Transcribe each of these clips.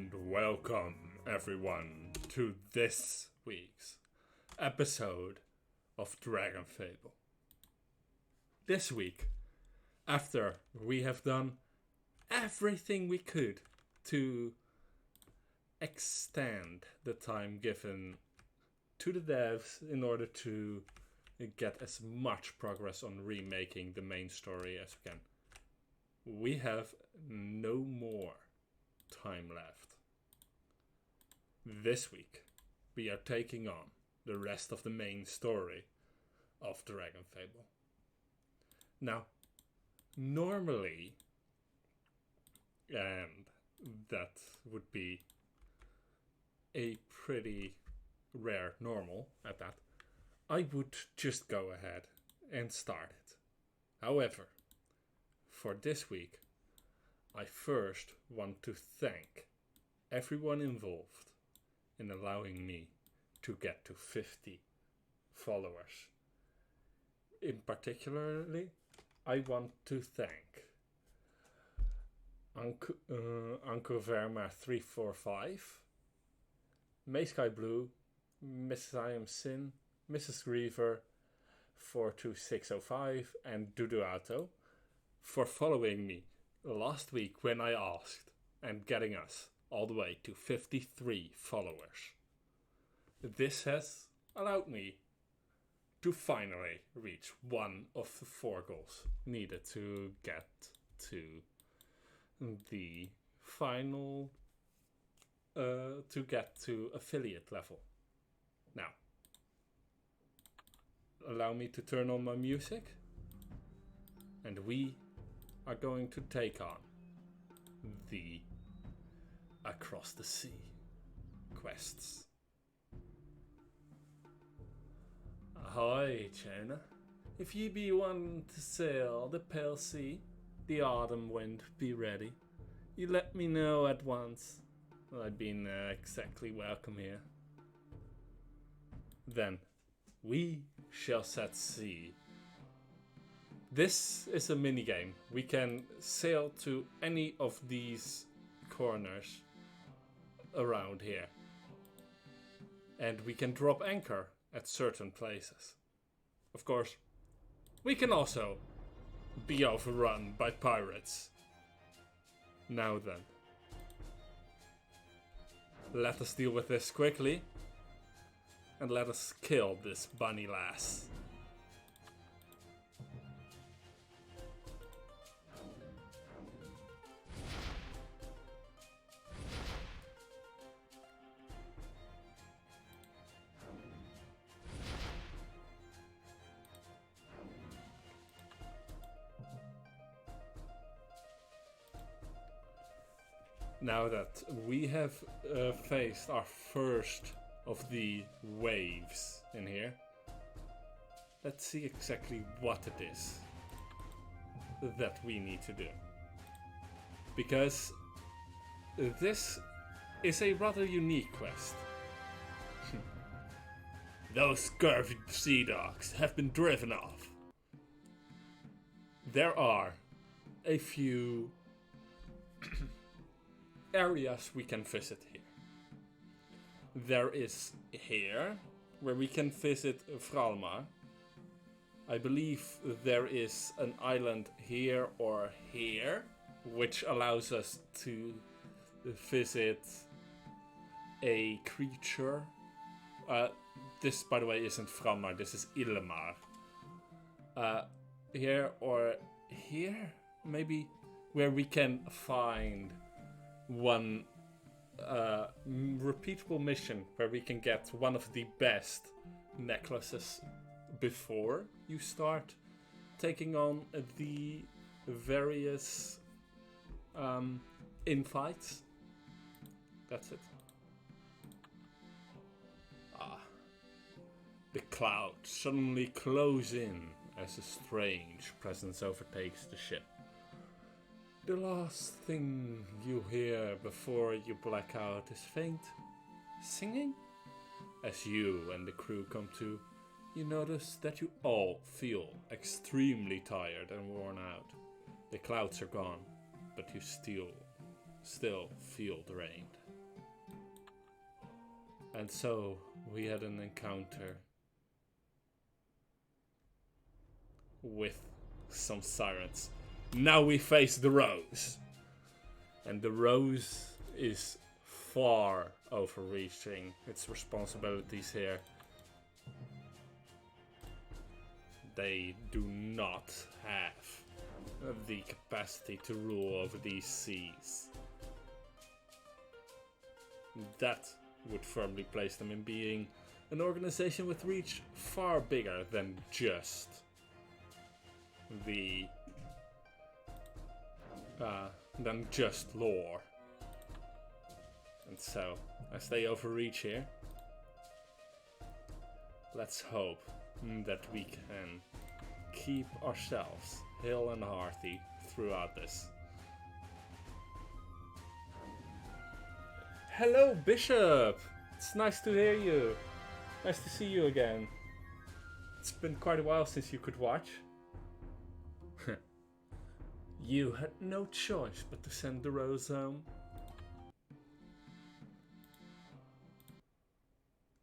And welcome everyone to this week's episode of Dragonfable. This week, after we have done everything we could to extend the time given to the devs in order to get as much progress on remaking the main story as we can, we have no more time left. This week, we are taking on the rest of the main story of Dragonfable. Now, normally, and that would be a pretty rare normal at that, I would just go ahead and start it. However, for this week, I first want to thank everyone involved in allowing me to get to 50 followers. In particularly, I want to thank Anko Verma 345, May Sky Blue, Mrs. I Am Sin, Mrs. Griever 42605, and Duduato for following me last week when I asked and getting us all the way to 53 followers. This has allowed me to finally reach one of the 4 goals needed to get to the final, to get to affiliate level. Now, allow me to turn on my music, and we are going to take on the Across the Sea quests. Ahoy, China. If ye be one to sail the pale sea, the autumn wind be ready. You let me know at once. I've been exactly welcome here. Then we shall set sea. This is a minigame. We can sail to any of these corners around here. And we can drop anchor at certain places. Of course, we can also be overrun by pirates. Now then, let us deal with this quickly. And let us kill this bunny lass. Now that we have faced our first of the waves in here, let's see exactly what it is that we need to do. Because this is a rather unique quest. Those scurvy sea dogs have been driven off. There are a few areas we can visit here. There is here, where we can visit Fralmar. I believe there is an island here or here, which allows us to visit a creature. This, by the way, isn't Fralmar, this is Ilmar. Here or here, maybe, where we can find one repeatable mission where we can get one of the best necklaces before you start taking on the various infights. That's it. The clouds suddenly close in as a strange presence overtakes the ship. The last thing you hear before you black out is faint singing. As you and the crew come to, you notice that you all feel extremely tired and worn out. The clouds are gone, but you still feel drained. And so we had an encounter with some sirens. Now we face the Rose. And the Rose is far overreaching its responsibilities here. They do not have the capacity to rule over these seas. That would firmly place them in being an organization with reach far bigger than just the lore. And so, as they overreach here, let's hope that we can keep ourselves hale and hearty throughout this. Hello, Bishop! It's nice to hear you. Nice to see you again. It's been quite a while since you could watch. You had no choice but to send the Rose home.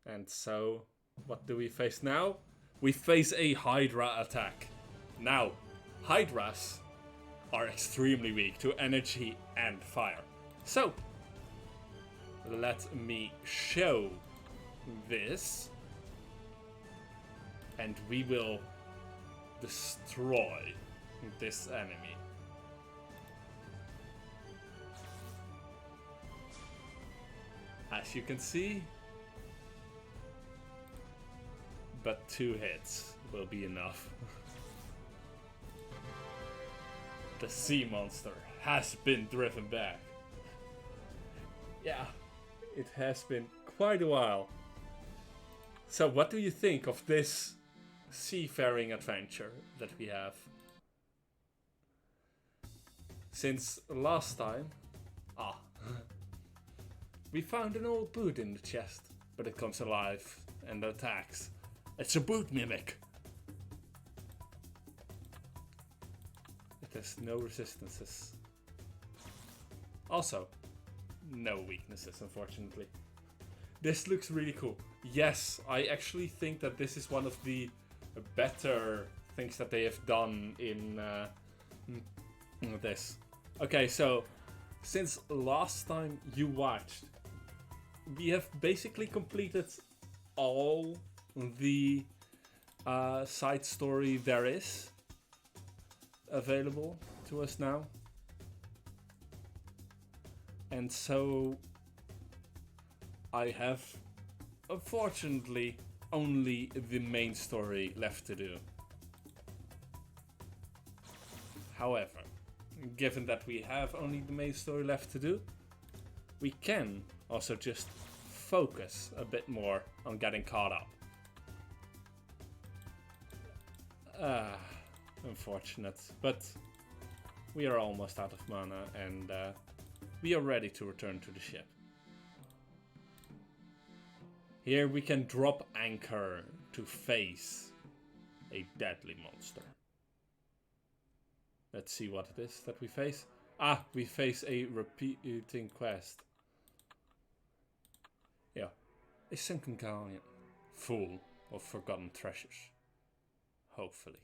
And so, what do we face now? We face a Hydra attack. Now, Hydras are extremely weak to energy and fire. So, let me show this. And we will destroy this enemy. As you can see, but 2 hits will be enough. The sea monster has been driven back. Yeah, it has been quite a while. So what do you think of this seafaring adventure that we have? Since last time, we found an old boot in the chest, but it comes alive and attacks. It's a boot mimic. It has no resistances. Also, no weaknesses, unfortunately. This looks really cool. Yes, I actually think that this is one of the better things that they have done in this. Okay, so since last time you watched, we have basically completed all the side story there is available to us now. And so I have, unfortunately, only the main story left to do. However, given that we have only the main story left to do, we can also just focus a bit more on getting caught up. Unfortunate, but we are almost out of mana and we are ready to return to the ship. Here we can drop anchor to face a deadly monster. Let's see what it is that we face. We face a repeating quest. Yeah, a sunken galleon full of forgotten treasures. Hopefully.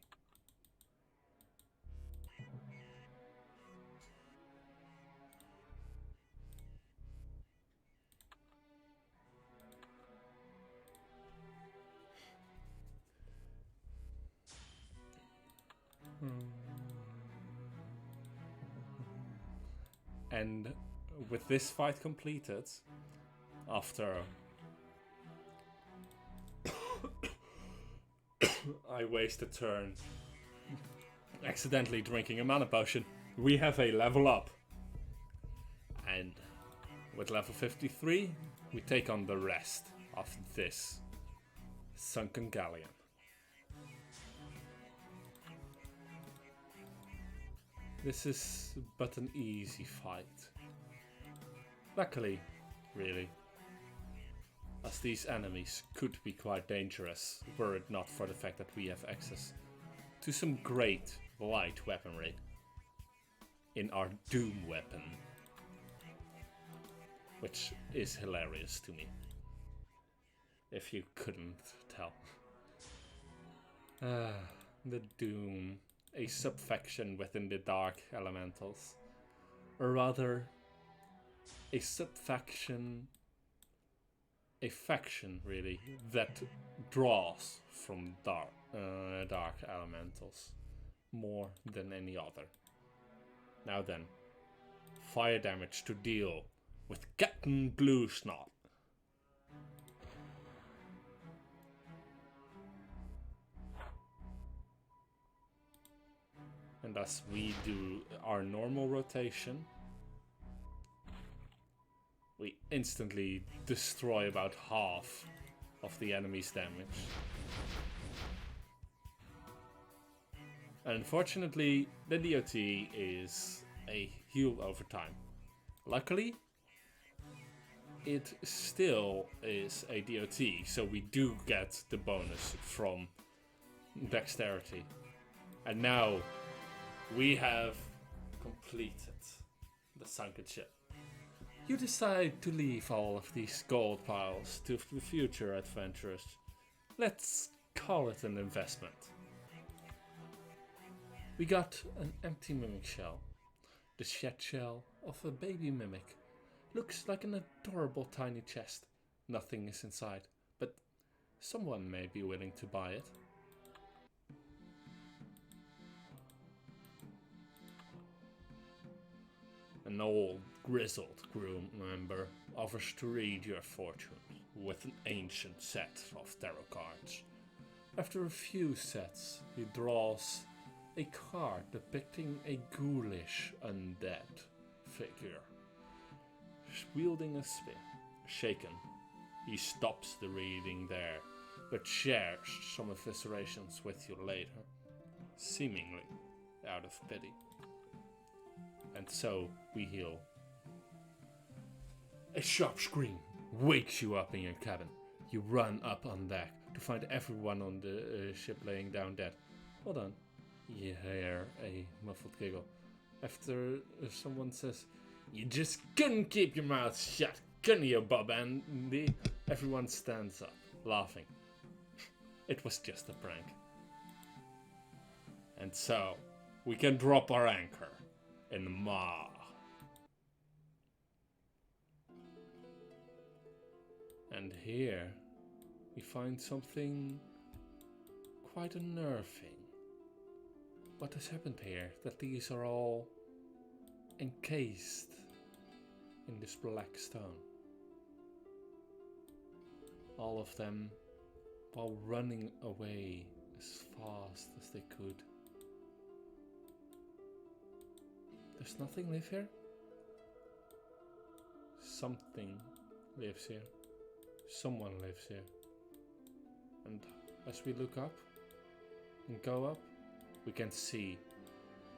And with this fight completed, after I waste a turn accidentally drinking a mana potion, we have a level up. And with level 53, we take on the rest of this sunken galleon. This is but an easy fight. Luckily, really. As these enemies could be quite dangerous were it not for the fact that we have access to some great light weaponry in our Doom weapon. Which is hilarious to me. if you couldn't tell. Ah, the Doom, a subfaction within the Dark Elementals. Or rather, a subfaction, a faction really, that draws from dark elementals more than any other. Now then, fire damage to deal with Captain Bluesnot. And as we do our normal rotation, we instantly destroy about half of the enemy's damage. Unfortunately, the DOT is a heal over time. Luckily, it still is a DOT, so we do get the bonus from dexterity. And now we have completed the sunken ship. You decide to leave all of these gold piles to the future adventurers. Let's call it an investment. We got an empty mimic shell. The shed shell of a baby mimic. Looks like an adorable tiny chest. Nothing is inside, but someone may be willing to buy it. An old, grizzled groom member offers to read your fortune with an ancient set of tarot cards. After a few sets, he draws a card depicting a ghoulish undead figure wielding a spear. Shaken, he stops the reading there, but shares some eviscerations with you later, seemingly out of pity. And so we heal. A sharp scream wakes you up in your cabin. You run up on deck to find everyone on the ship laying down dead. Hold on. You hear a muffled giggle. After someone says, "You just couldn't keep your mouth shut, couldn't you, Bob Andy?" Everyone stands up, laughing. It was just a prank. And so, we can drop our anchor in Ma. And here, we find something quite unnerving. What has happened here? That these are all encased in this black stone. All of them while running away as fast as they could. Does nothing live here? Something lives here. Someone lives here. And as we look up and go up, we can see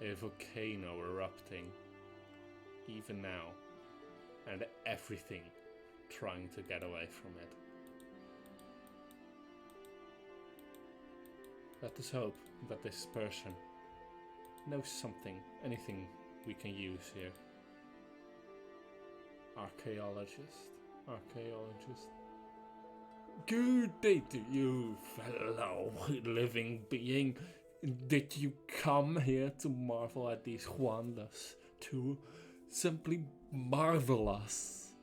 a volcano erupting even now, and everything trying to get away from it. Let us hope that this person knows something, anything we can use here. Archaeologist. Good day to you, fellow living being. Did you come here to marvel at these wonders? To simply marvelous?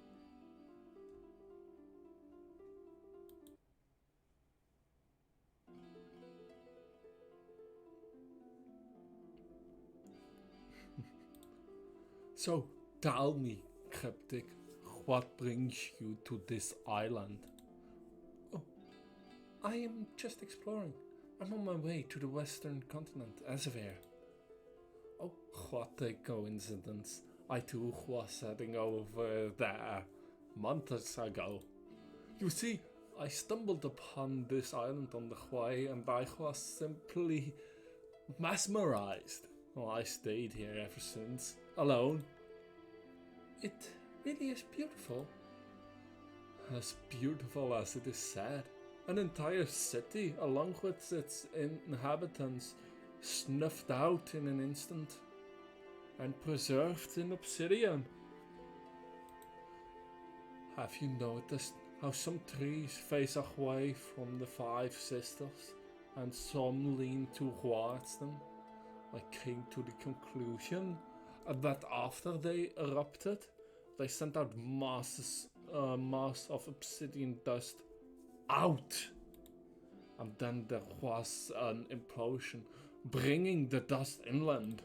So, tell me, Cryptic, what brings you to this island? Oh, I am just exploring. I'm on my way to the western continent, Azavir. Oh, what a coincidence. I too was heading over there months ago. You see, I stumbled upon this island on the way and I was simply mesmerized. Well, I stayed here ever since, alone. It really is beautiful. As beautiful as it is sad. An entire city, along with its inhabitants, snuffed out in an instant and preserved in obsidian. Have you noticed how some trees face away from the five sisters and some lean towards them, I came to the conclusion that after they erupted, they sent out mass of obsidian dust out. And then there was an implosion, bringing the dust inland.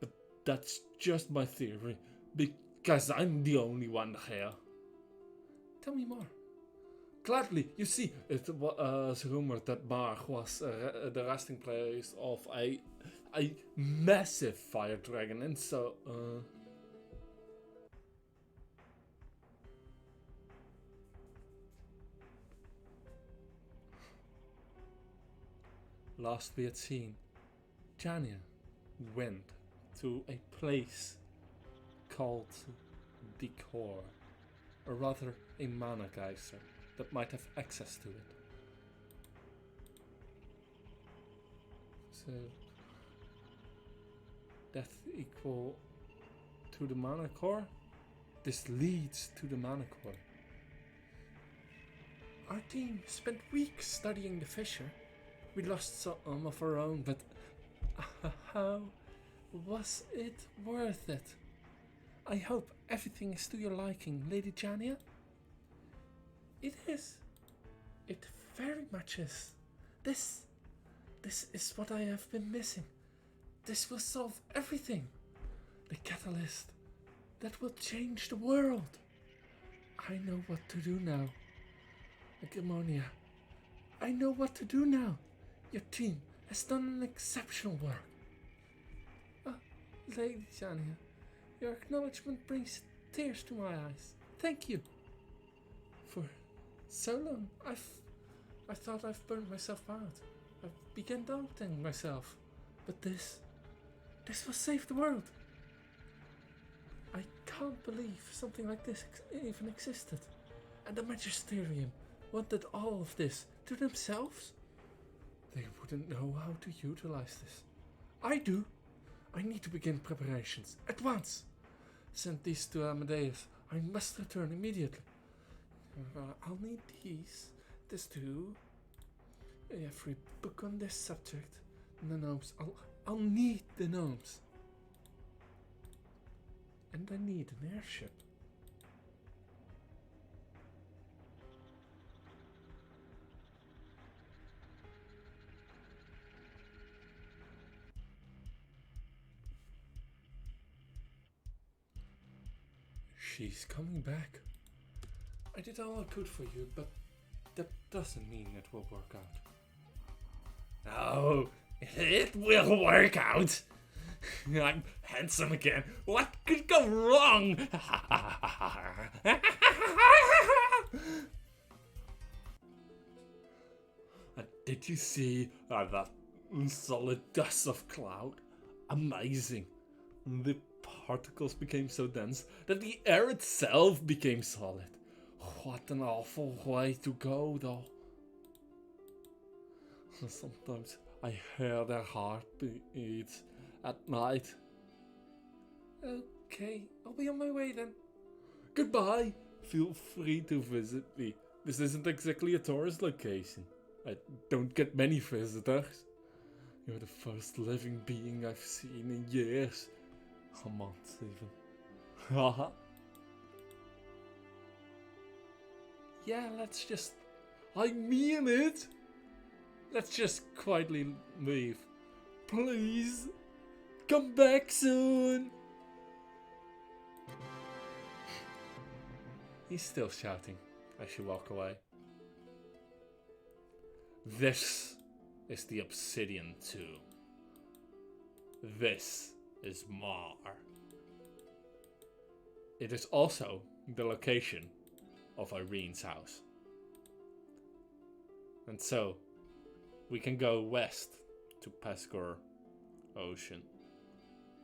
But that's just my theory, because I'm the only one here. Tell me more. Gladly, you see, it was rumored that Marg was the resting place of a massive fire dragon, and so, last we had seen, Jania went to a place called the Core, or rather a mana geyser that might have access to it. So, death equal to the mana core? This leads to the mana core. Our team spent weeks studying the fissure. We lost some of our own, but how was it worth it? I hope everything is to your liking, Lady Jania. It is. It very much is. This is what I have been missing. This will solve everything. The catalyst that will change the world. I know what to do now. Agammonia, I know what to do now. Your team has done an exceptional work. Lady Jania, your acknowledgement brings tears to my eyes. Thank you. For so long, I thought I've burned myself out. I began doubting myself. But this will save the world. I can't believe something like this even existed. And the Magisterium wanted all of this to themselves? They wouldn't know how to utilize this. I do. I need to begin preparations at once. Send these to Amadeus. I must return immediately. I'll need these. This too. Every book on this subject. And the gnomes. I'll need the gnomes. And I need an airship. She's coming back. I did all I could for you, but that doesn't mean it will work out. No, it will work out. I'm handsome again. What could go wrong? Did you see that solid dust of cloud? Amazing. The particles became so dense that the air itself became solid. What an awful way to go, though. Sometimes I hear their heartbeats at night. Okay, I'll be on my way then. Goodbye. Feel free to visit me. This isn't exactly a tourist location. I don't get many visitors. You're the first living being I've seen in years. A month even. Haha. Yeah, let's just... I mean it! Let's just quietly leave. Please! Come back soon! He's still shouting as you walk away. This is the Obsidian Tomb. This is Mar. It is also the location of Irene's house. And so, we can go west to Pesgor Ocean.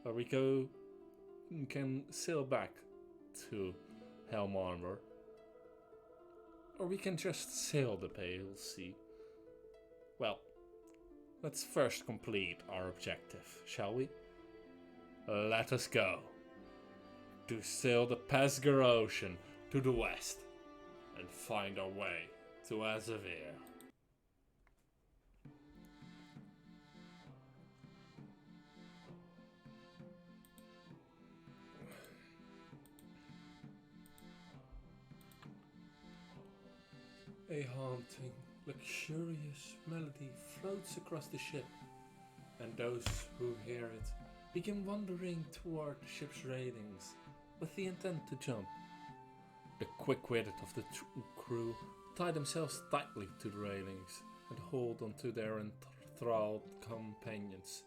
Or we can sail back to Helm Armor. Or we can just sail the Pale Sea. Well, let's first complete our objective, shall we? Let us go to sail the Pesgor Ocean to the west and find our way to Azavir. A haunting, luxurious melody floats across the ship, and those who hear it begin wandering toward the ship's railings with the intent to jump. The quick-witted of the crew tie themselves tightly to the railings and hold onto their enthralled companions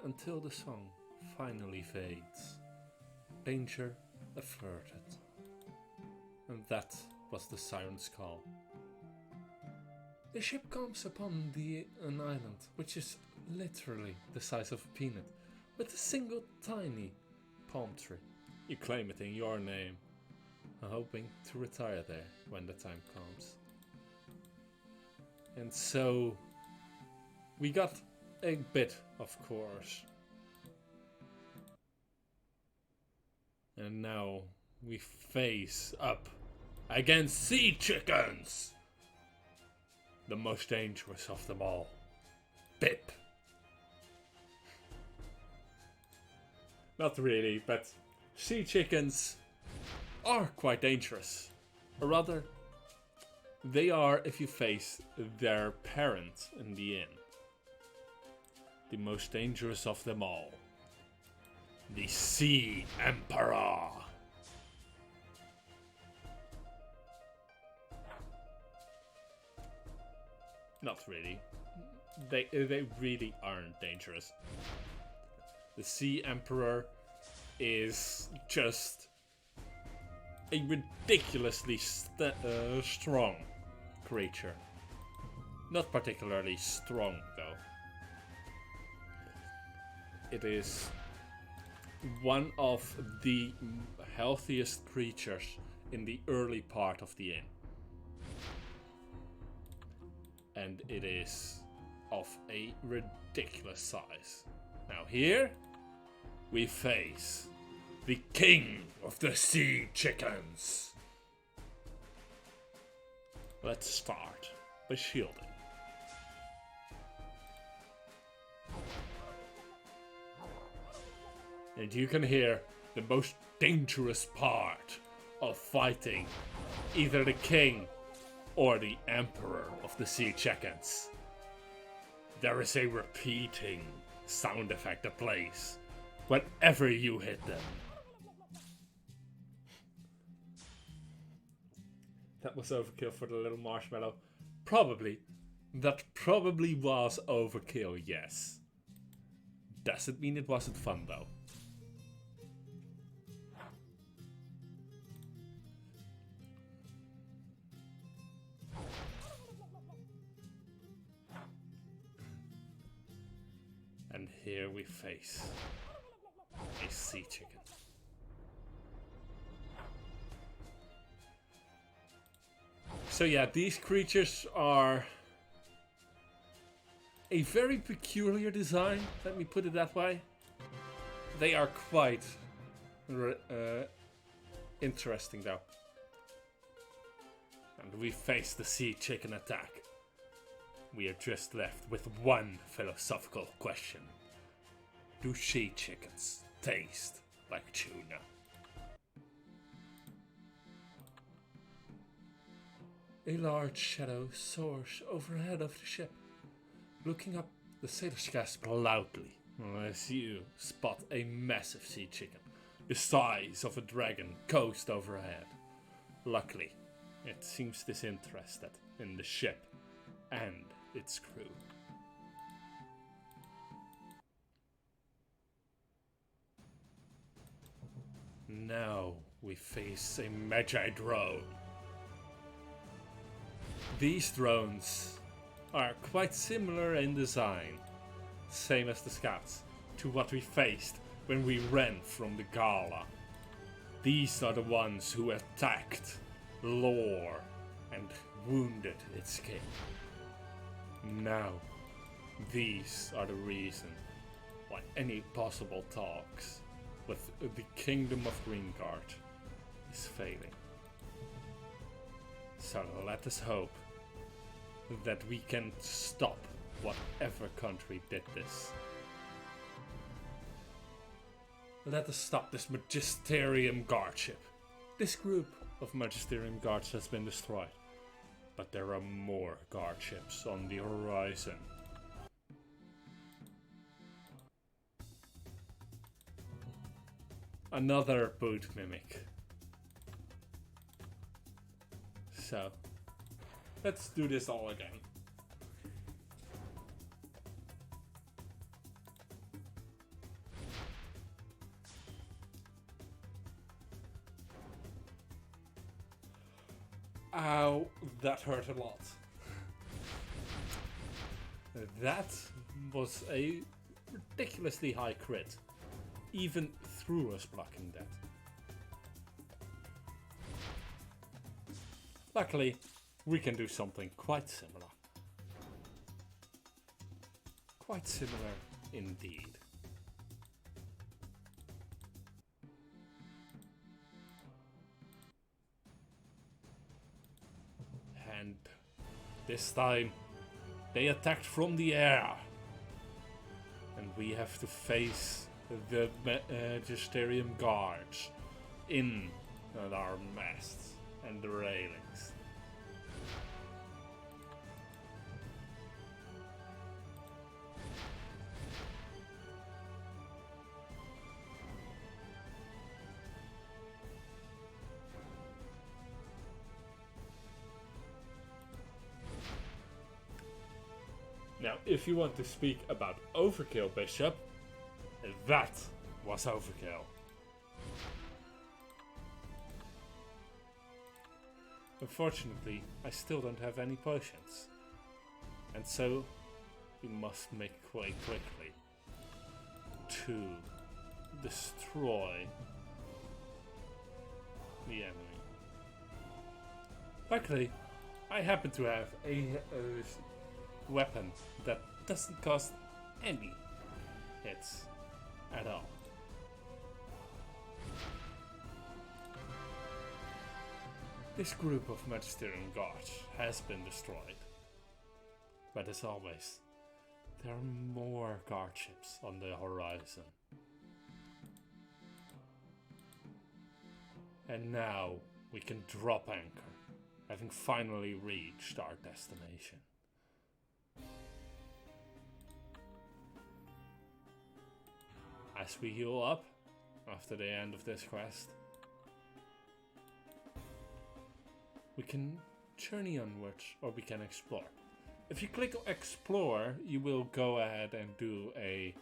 until the song finally fades. Danger averted. And that was the siren's call. The ship comes upon an island which is literally the size of a peanut, with a single tiny palm tree. You claim it in your name, hoping to retire there when the time comes. And so we got a bit, of course. And now we face up against sea chickens! The most dangerous of them all. Pip. Not really, but sea chickens are quite dangerous. Or rather, they are if you face their parent in the inn. The most dangerous of them all. The Sea Emperor. Not really. They really aren't dangerous. The Sea Emperor is just a ridiculously strong creature. Not particularly strong, though. It is one of the healthiest creatures in the early part of the inn. And it is of a ridiculous size. Now here, we face the king of the sea chickens. Let's start by shielding. And you can hear the most dangerous part of fighting either the king or the emperor of the sea chickens. There is a repeating sound effect that plays whenever you hit them. That was overkill for the little marshmallow. Probably. That probably was overkill, yes. Doesn't mean it wasn't fun though. And here we face a sea chicken. So yeah, these creatures are a very peculiar design, let me put it that way. They are quite interesting though. And we face the sea chicken attack. We are just left with one philosophical question. Do sea chickens taste like tuna? A large shadow soars overhead of the ship. Looking up, the sailors gasp loudly as you spot a massive sea chicken, the size of a dragon, coast overhead. Luckily, it seems disinterested in the ship and its crew. Now we face a Magi drone. These drones are quite similar in design, same as the scouts, to what we faced when we ran from the gala. These are the ones who attacked Lore and wounded its king. Now, these are the reason why any possible talks with the Kingdom of Greengard is failing. So let us hope that we can stop whatever country did this. Let us stop this Magisterium guardship. This group of Magisterium guards has been destroyed, but there are more guardships on the horizon. Another boot mimic. So, let's do this all again. Ow, that hurt a lot. That was a ridiculously high crit, even through us blocking that. Luckily, we can do something quite similar. Quite similar indeed. And this time, they attacked from the air. And we have to face the Magisterium guards in our masts and the railings. Now, if you want to speak about overkill, Bishop, that was overkill. Unfortunately, I still don't have any potions. And so, we must make way quickly to destroy the enemy. Luckily, I happen to have a weapon that doesn't cost any hits at all. This group of Magisterium guards has been destroyed, but as always, there are more guardships on the horizon. And now we can drop anchor, having finally reached our destination. As we heal up after the end of this quest, we can journey onwards or we can explore. If you click explore, you will go ahead and do a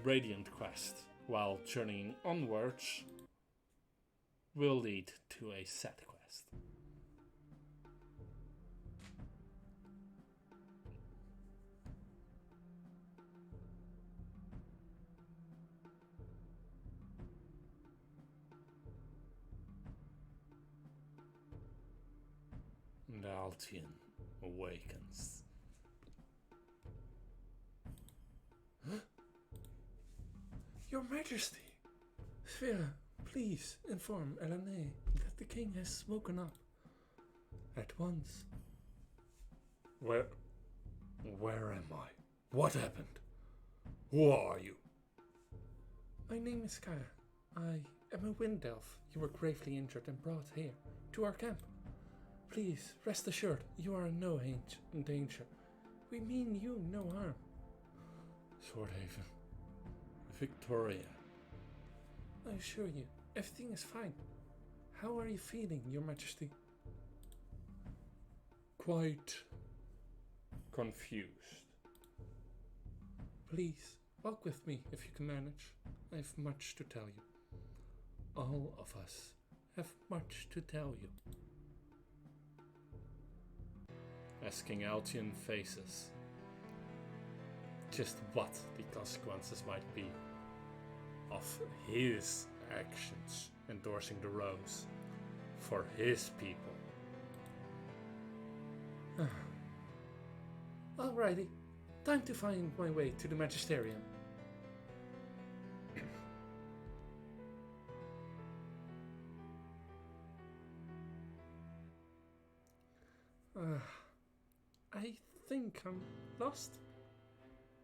radiant quest, while journeying onwards will lead to a set quest. And Altian awakens. Your Majesty! Sphera, please inform Elena that the king has woken up. At once. Where am I? What happened? Who are you? My name is Kaya. I am a wind elf. You were gravely injured and brought here, to our camp. Please, rest assured, you are in no danger. We mean you no harm. Swordhaven. Victoria. I assure you, everything is fine. How are you feeling, Your Majesty? Quite confused. Please, walk with me if you can manage. I have much to tell you. All of us have much to tell you. As King Altian faces just what the consequences might be of his actions endorsing the rose for his people. Alrighty, time to find my way to the Magisterium. I think I'm lost.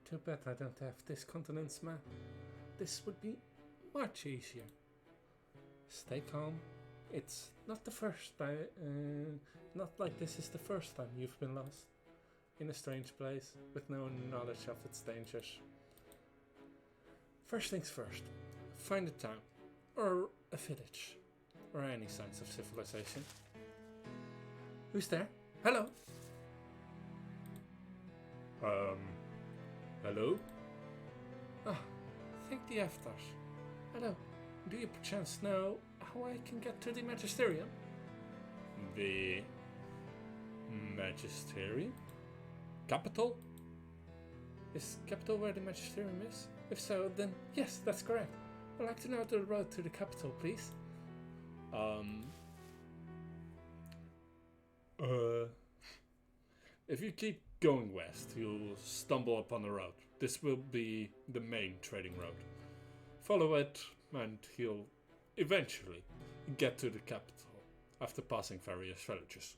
Too bad I don't have this continent's map. This would be much easier. Stay calm. It's not the first time, not like this is the first time you've been lost in a strange place with no knowledge of its dangers. First things first, find a town, or a village, or any signs of civilization. Who's there? Hello? Hello? Ah, thank the Avatars. Hello, do you perchance know how I can get to the Magisterium? The Magisterium? Capital? Is capital where the Magisterium is? If so, then yes, that's correct. I'd like to know the road to the capital, please. If you keep going west, you'll stumble upon a road. This will be the main trading road. Follow it, and you'll eventually get to the capital after passing various villages.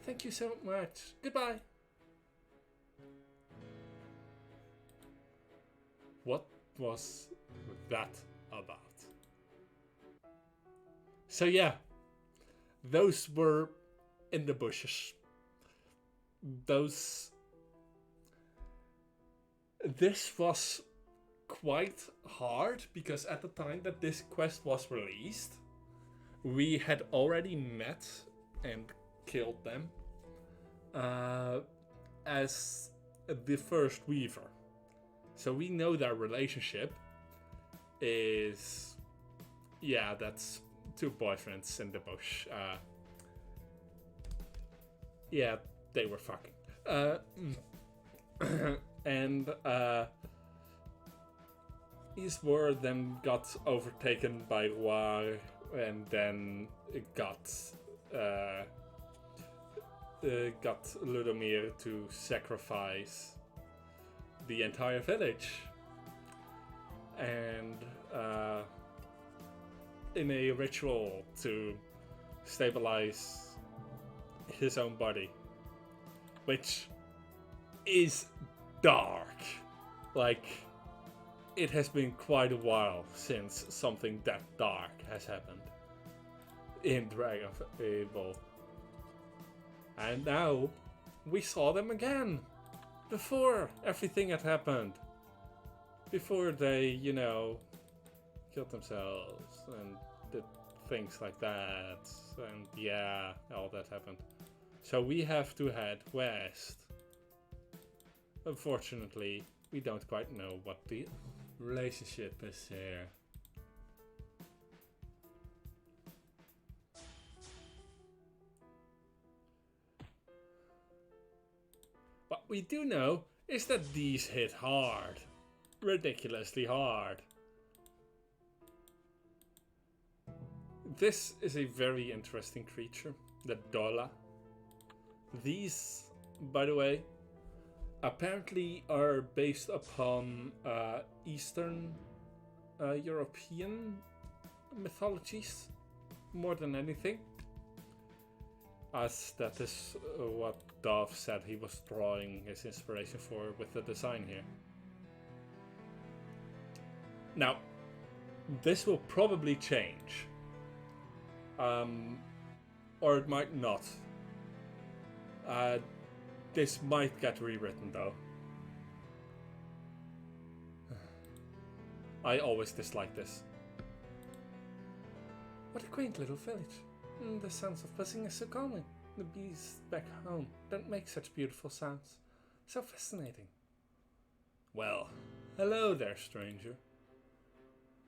Thank you so much. Goodbye. What was that about? So yeah, those were in the bushes. This was quite hard because at the time that this quest was released, we had already met and killed them as the first Weaver. So we know their relationship is, yeah, that's two boyfriends in the bush. Yeah, they were fucking. And Eastward then got overtaken by War, and then it got Ludomir to sacrifice the entire village, and in a ritual to stabilize his own body, which is dark. Like, it has been quite a while since something that dark has happened in Dragonfable. And now we saw them again before everything had happened. Before they, killed themselves and did things like that. And yeah, all that happened. So we have to head west. Unfortunately, we don't quite know what the relationship is here. What we do know is that these hit hard. Ridiculously hard. This is a very interesting creature, the Dola. These, by the way, apparently are based upon Eastern European mythologies more than anything. As that is what Dove said he was drawing his inspiration for with the design here. Now, this will probably change. Or it might not. This might get rewritten though. I always dislike this. What a quaint little village. The sounds of buzzing is so calming. The bees back home don't make such beautiful sounds. So fascinating. Well, hello there, stranger.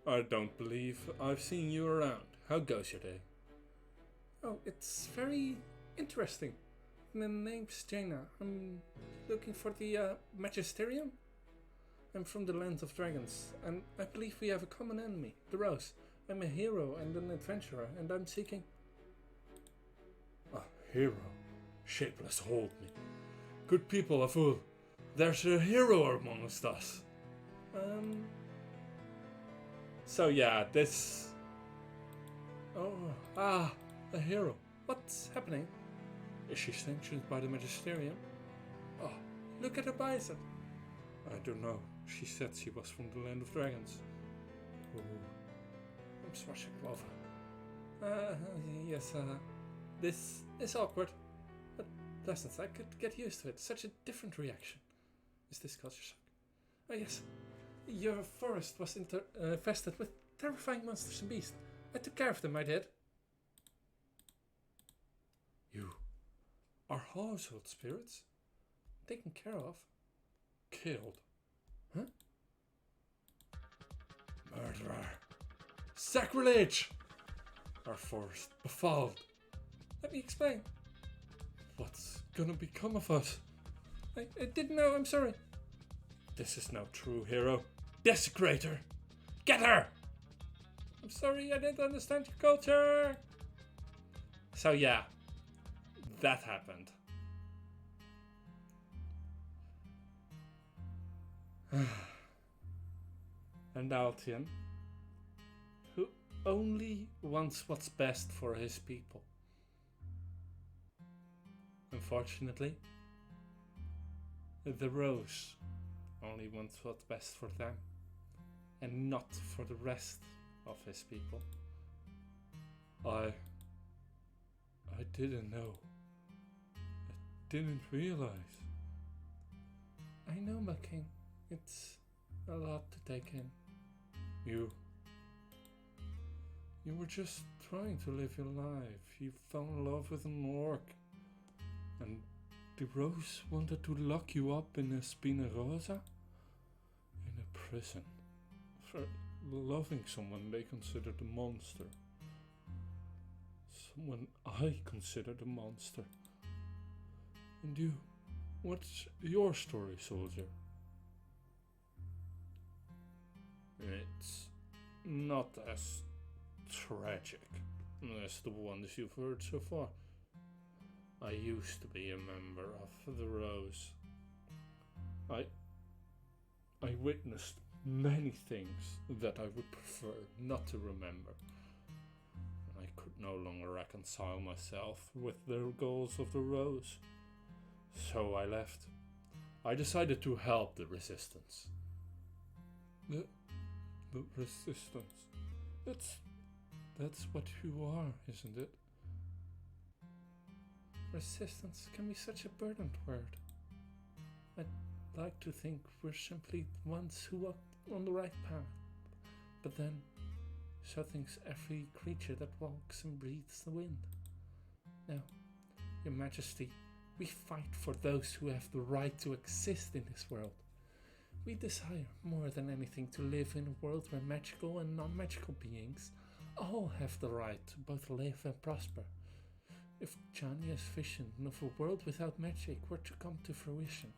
I don't believe I've seen you around. How goes your day? Oh, it's very interesting. My name's Jaina. I'm looking for the Magisterium. I'm from the land of dragons, and I believe we have a common enemy, the Rose. I'm a hero and an adventurer, and I'm seeking... A hero? Shapeless hold me. Good people are full. There's a hero amongst us. So yeah, this... Oh, a hero. What's happening? Is she sanctioned by the Magisterium? Oh, look at her bison. I don't know. She said she was from the land of dragons. Oh, I'm swashbuckler. Yes, this is awkward. But pleasant, I could get used to it. Such a different reaction. Is this culture shock? Oh yes, your forest was infested with terrifying monsters and beasts. I took care of them, I did. You are household spirits? Taken care of? Killed? Huh? Murderer! Sacrilege! Our forest befouled. Let me explain. What's gonna become of us? I didn't know, I'm sorry. This is no true hero. Desecrator! Get her! I'm sorry, I didn't understand your culture. So yeah, that happened. And Altian, who only wants what's best for his people. Unfortunately, the Rose only wants what's best for them, and not for the rest of his people. I didn't know. I didn't realize. I know, my king. It's a lot to take in. You were just trying to live your life. You fell in love with an orc. And the Rose wanted to lock you up in a Spina Rosa? In a prison. For loving someone they considered a monster. Someone I considered a monster. And you, what's your story, soldier? It's not as tragic as the ones you've heard so far. I used to be a member of the Rose. I witnessed many things that I would prefer not to remember. I could no longer reconcile myself with the goals of the Rose. So I left. I decided to help the resistance. The resistance. That's what you are, isn't it? Resistance can be such a burdened word. I'd like to think we're simply ones who walk on the right path. But then, so thinks every creature that walks and breathes the wind. Now, Your Majesty, we fight for those who have the right to exist in this world. We desire more than anything to live in a world where magical and non-magical beings all have the right to both live and prosper. If Jania's vision of a world without magic were to come to fruition,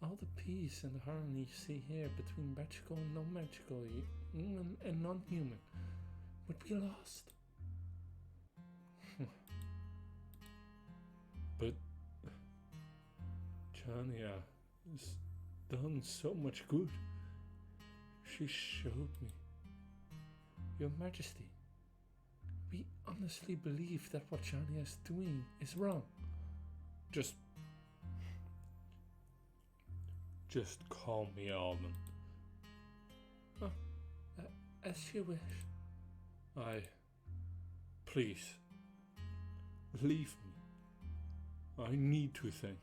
all the peace and harmony you see here between magical and non-magical, human and non-human, would be lost. But Jania has done so much good. She showed me. Your Majesty, we honestly believe that what Jania is doing is wrong. Just call me Almond. Oh, as you wish. Please, leave me. I need to think.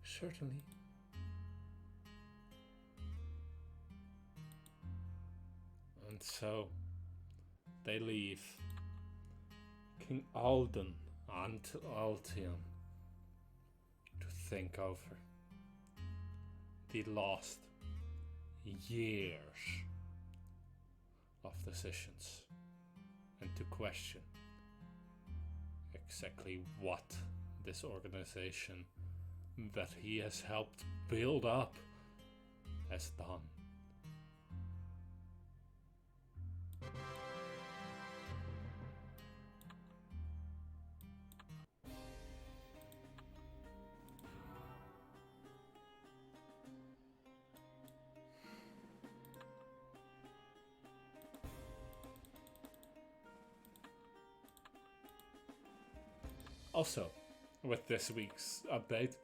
Certainly. And so, they leave King Alden and Altian to think over the last years of decisions and to question exactly what this organization that he has helped build up has done. Also, with this week's update,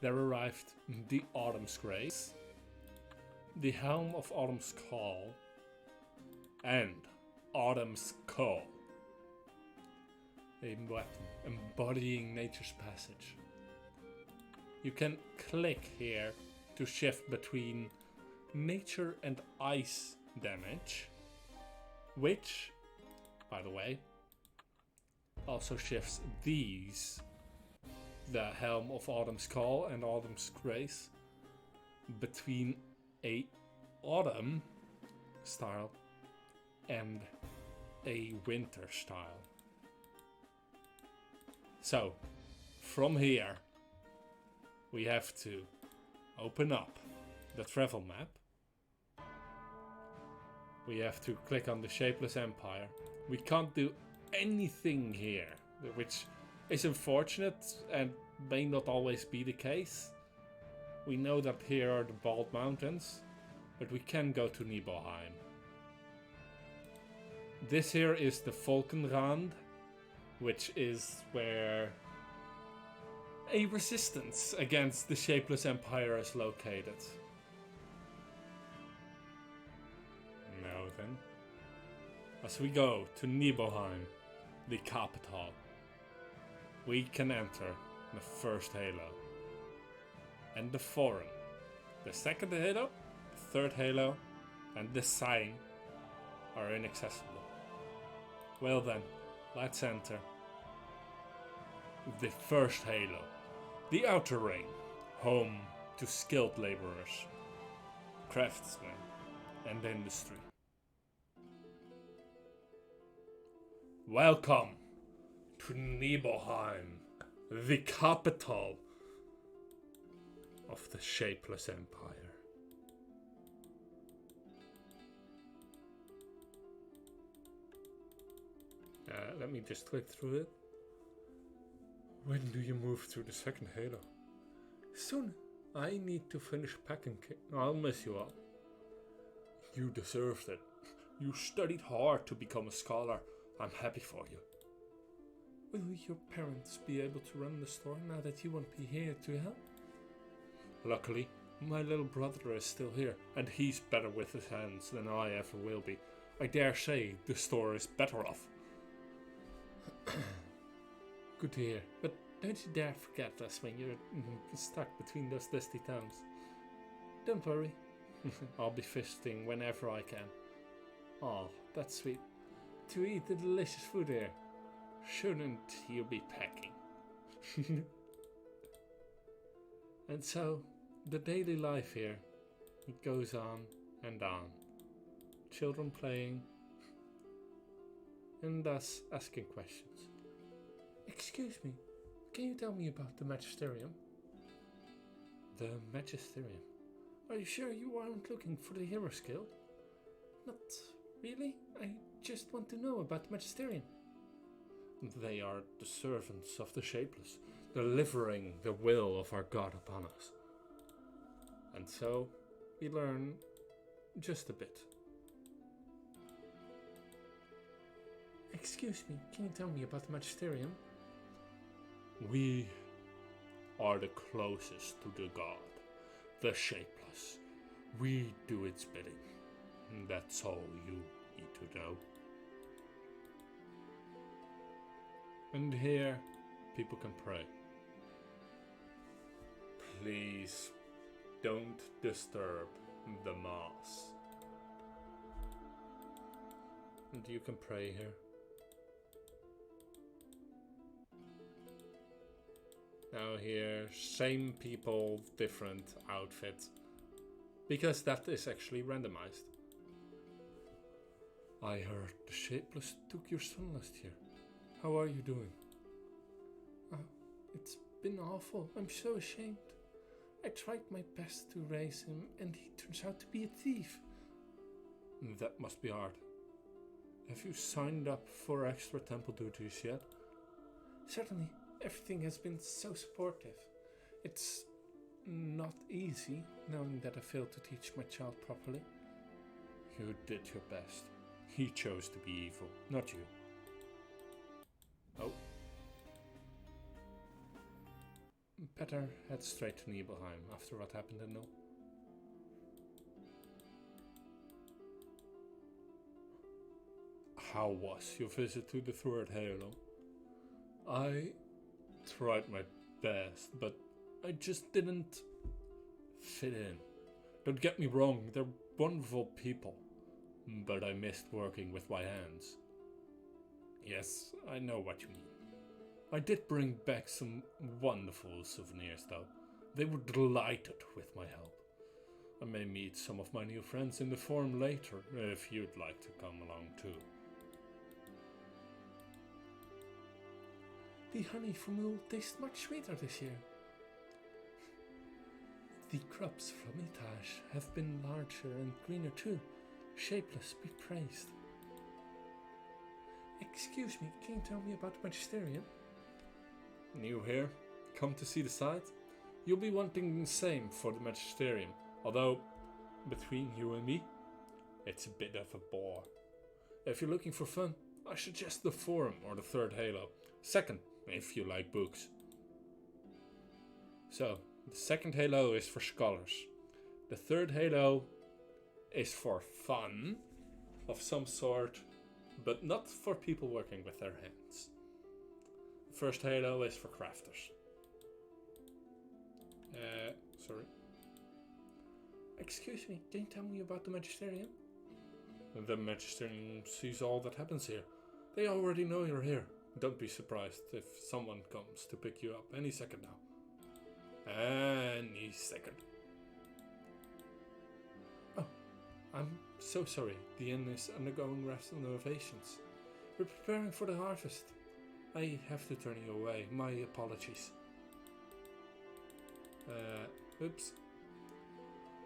there arrived the Autumn's Grace, the Helm of Autumn's Call, and Autumn's Call, a weapon embodying nature's passage. You can click here to shift between nature and ice damage, which, by the way, also shifts these, the Helm of Autumn's Call and Autumn's Grace, between a autumn style and a winter style. So, from here, we have to open up the travel map. We have to click on the Shapeless Empire. We can't do anything here, which is unfortunate and may not always be the case. We know that here are the Bald Mountains, but we can go to Nibelheim. This here is the Volkenrand, which is where a resistance against the Shapeless Empire is located. Now then, as we go to Nibelheim, the capital, we can enter the first Halo and the Forum, the second Halo, the third Halo, and the Sign are inaccessible. Well then, let's enter the first Halo, the Outer Ring, home to skilled laborers, craftsmen, and industry. Welcome to Nibelheim, the capital of the Shapeless Empire. Let me just click through it. When do you move to the second Halo? Soon. I need to finish packing. I'll miss you all. You deserved it. You studied hard to become a scholar. I'm happy for you. Will your parents be able to run the store now that you won't be here to help? Luckily, my little brother is still here, and he's better with his hands than I ever will be. I dare say the store is better off. Good to hear, but don't you dare forget us when you're stuck between those dusty towns. Don't worry, I'll be visiting whenever I can. Oh, that's sweet. To eat the delicious food here. Shouldn't you be packing? And so, the daily life here, it goes on and on. Children playing, and us asking questions. Excuse me, can you tell me about the Magisterium? The Magisterium? Are you sure you aren't looking for the Heroes Guild? Not really, I just want to know about the Magisterium. They are the servants of the Shapeless, delivering the will of our God upon us. And so, we learn just a bit. Excuse me, can you tell me about the Magisterium? We are the closest to the God, the Shapeless. We do its bidding. That's all you need to know. And here, people can pray. Please don't disturb the Mass. And you can pray here. Now here, same people, different outfits. Because that is actually randomized. I heard the Shapeless took your son last year. How are you doing? It's been awful. I'm so ashamed. I tried my best to raise him and he turns out to be a thief. That must be hard. Have you signed up for extra temple duties yet? Certainly. Everything has been so supportive. It's not easy knowing that I failed to teach my child properly. You did your best. He chose to be evil, not you. Oh. better head straight to Nibelheim after what happened in Null. How was your visit to the third Halo? I tried my best, but I just didn't fit in. Don't get me wrong, they're wonderful people, but I missed working with my hands. Yes, I know what you mean. I did bring back some wonderful souvenirs though. They were delighted with my help. I may meet some of my new friends in the forum later if you'd like to come along too. The honey from Wool tastes much sweeter this year. The crops from Itash have been larger and greener too. Shapeless be praised. Excuse me, can you tell me about the Magisterium? New here? Come to see the site? You'll be wanting the same for the Magisterium, although, between you and me, it's a bit of a bore. If you're looking for fun, I suggest the Forum or the Third Halo. Second, if you like books. So, the second Halo is for scholars. The third Halo is for fun of some sort, but not for people working with their hands. The first Halo is for crafters. Sorry. Excuse me, can you tell me about the Magisterium? The Magisterium sees all that happens here. They already know you're here. Don't be surprised if someone comes to pick you up any second now. Any second. Oh, I'm so sorry. The inn is undergoing renovations. We're preparing for the harvest. I have to turn you away. My apologies. Oops.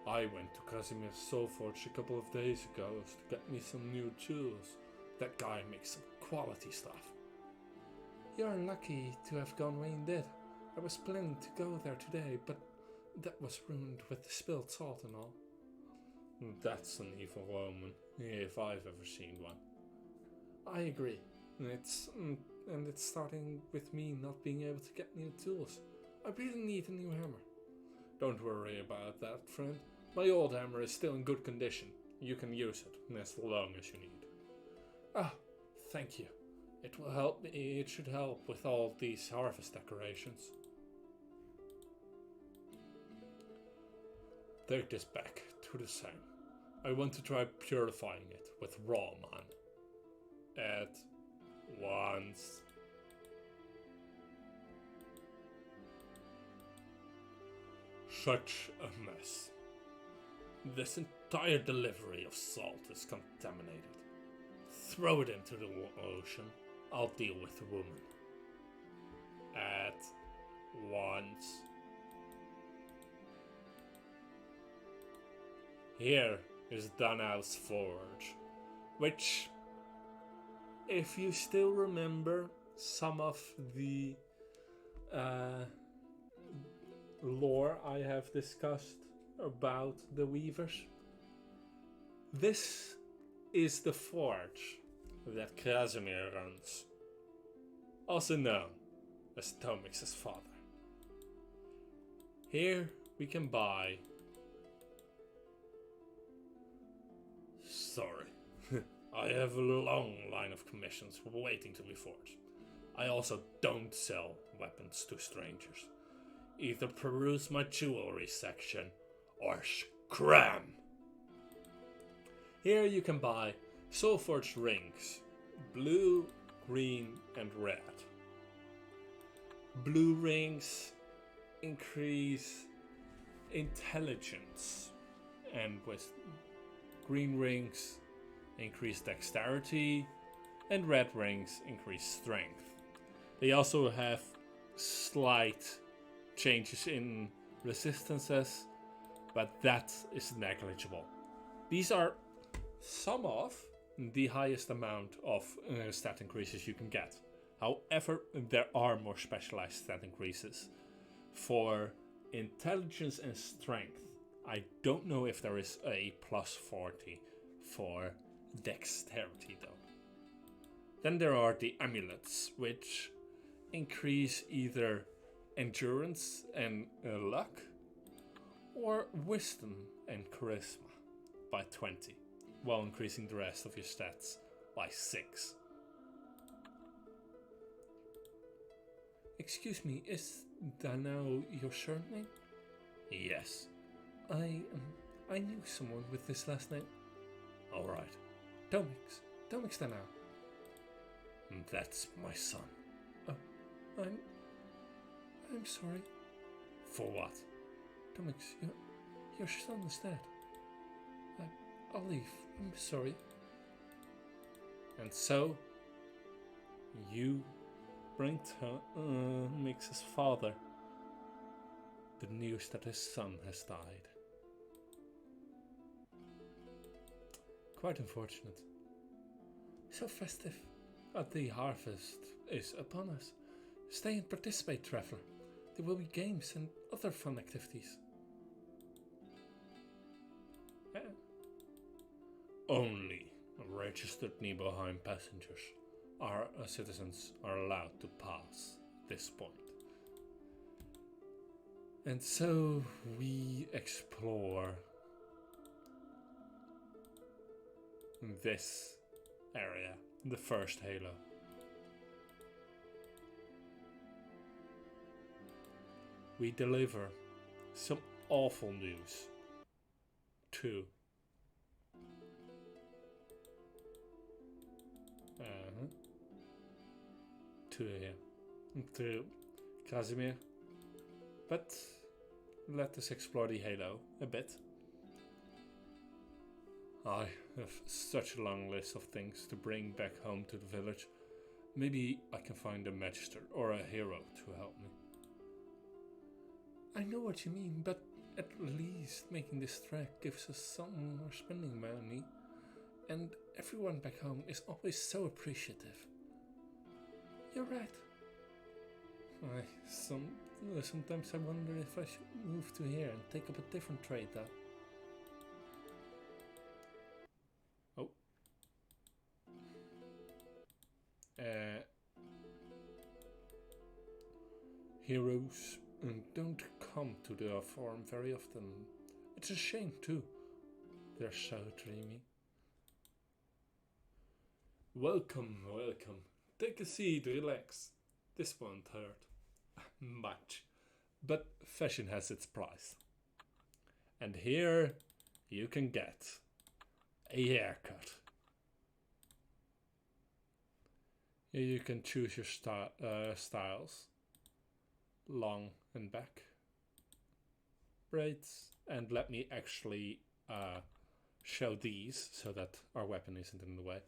I went to Casimir's Soul Forge a couple of days ago to get me some new tools. That guy makes some quality stuff. You're lucky to have gone when you did. I was planning to go there today, but that was ruined with the spilled salt and all. That's an evil omen, if I've ever seen one. I agree. And it's starting with me not being able to get new tools. I really need a new hammer. Don't worry about that, friend. My old hammer is still in good condition. You can use it as long as you need. Ah, thank you. It will help me. It should help with all these harvest decorations. Take this back to the same. I want to try purifying it with raw man. At once. Such a mess. This entire delivery of salt is contaminated. Throw it into the ocean. I'll deal with the woman. At once. Here is Danal's Forge, which, if you still remember some of the lore I have discussed about the Weavers, this is the forge that Krasimir runs, also known as Tomix's father. Here we can buy... Sorry, I have a long line of commissions waiting to be forged. I also don't sell weapons to strangers. Either peruse my jewelry section or scram! Here you can buy Soulforged rings, blue, green, and red. Blue rings increase intelligence, and with green rings increase dexterity, and red rings increase strength. They also have slight changes in resistances, but that is negligible. These are some of the highest amount of stat increases you can get. However, there are more specialized stat increases for intelligence and strength. I don't know if there is a plus 40 for dexterity though. Then there are the amulets, which increase either endurance and luck, or wisdom and charisma by 20, while increasing the rest of your stats by 6. Excuse me, is that now your surname? Yes. I knew someone with this last name. Alright. Domix Danao. That's my son. Oh, I'm sorry. For what? Domix, your son is dead. I'll leave. I'm sorry. And so, you bring Mix's father the news that his son has died. Quite unfortunate. So festive. The harvest is upon us. Stay and participate, traveler. There will be games and other fun activities. Only registered Nibelheim passengers, our citizens, are allowed to pass this point. And so we explore this area, the first Halo. We deliver some awful news to to Casimir, but let us explore the Halo a bit. I have such a long list of things to bring back home to the village. Maybe I can find a magister or a hero to help me. I know what you mean, but at least making this trek gives us some more spending money, and everyone back home is always so appreciative. You're right. Sometimes I wonder if I should move to here and take up a different trade though. Oh. Heroes don't come to the farm very often. It's a shame too. They're so dreamy. Welcome. Take a seat, relax. This won't hurt much, but fashion has its price. And here you can get a haircut. Here you can choose your styles. Long and back, braids, and let me actually show these so that our weapon isn't in the way.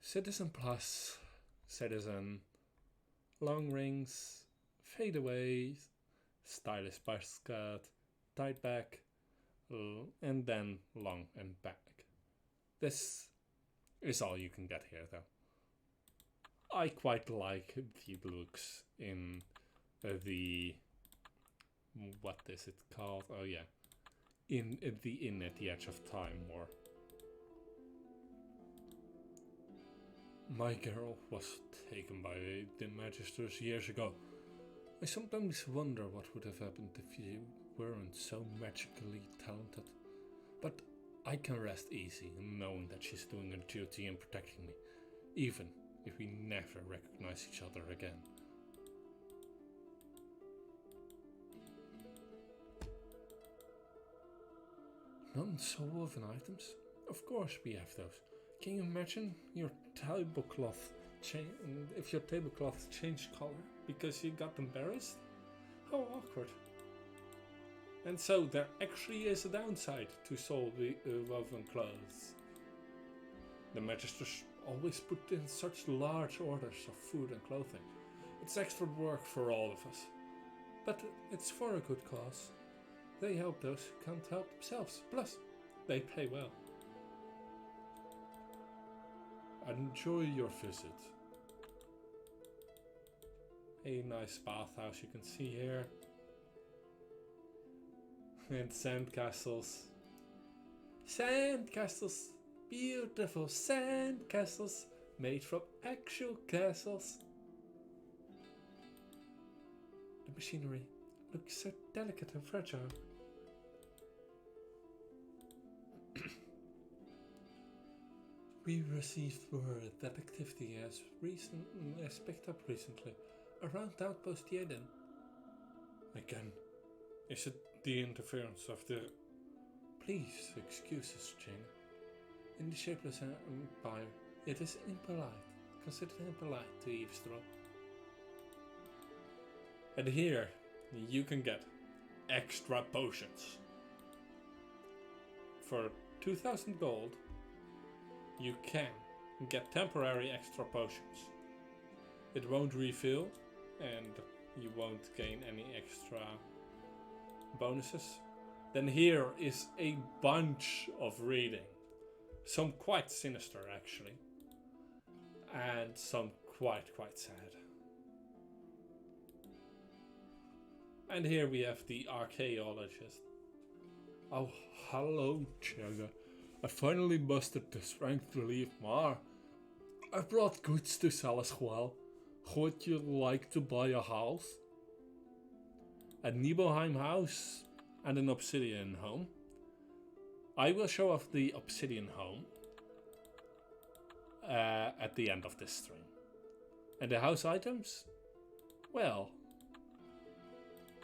Citizen Plus, Citizen, long rings, fadeaways, stylish buzz cut, tight back, and then long and back. This is all you can get here though. I quite like the looks in the, what is it called? Oh yeah, in the Inn at the Edge of Time more. My girl was taken by the Magisters years ago. I sometimes wonder what would have happened if you weren't so magically talented. But I can rest easy knowing that she's doing her duty and protecting me, even if we never recognize each other again. Non-so-woven items? Of course we have those. Can you imagine your tablecloth if your tablecloth changed color because you got embarrassed? How awkward. And so there actually is a downside to solely woven clothes. The Magisters always put in such large orders of food and clothing. It's extra work for all of us. But it's for a good cause. They help those who can't help themselves. Plus, they pay well. Enjoy your visit. A nice bathhouse you can see here. And sandcastles. Sandcastles! Beautiful sandcastles made from actual castles. machinery looks so delicate and fragile. We received word that activity has picked up recently around Outpost Jeden. Again, is it the interference of the... Please excuse us, Jane. In the Shapeless Empire, it is considered impolite to eavesdrop. And here, you can get extra potions. For 2000 gold, you can get temporary extra potions. It won't refill, and you won't gain any extra bonuses. Then here is a bunch of reading. Some quite sinister, actually. And some quite sad. And here we have the archaeologist. Oh, hello, Chugga. I finally mustered the strength to leave Mar. I brought goods to sell as well. Would you like to buy a house? A Nibelheim house and an obsidian home. I will show off the obsidian home at the end of this stream. And the house items? Well,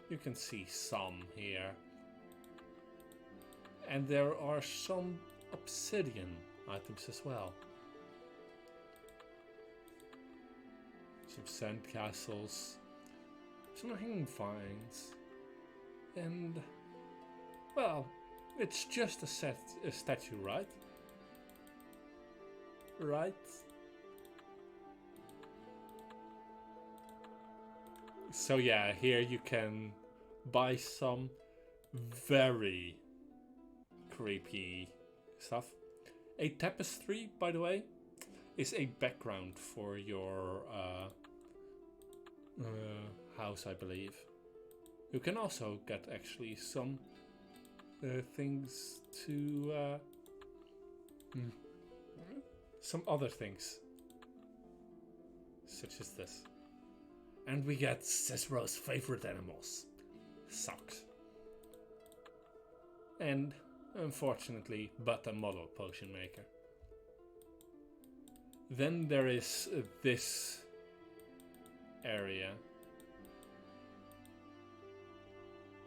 you can see some here. And there are some obsidian items as well. Some sand castles, some hanging vines, and, well, it's just a statue, right? Right? So yeah, here you can buy some very creepy stuff. A tapestry, by the way, is a background for your house, I believe. You can also get actually some things to some other things, such as this. And we get Cicero's favorite animals, socks. And unfortunately, but a model potion maker. Then there is this area.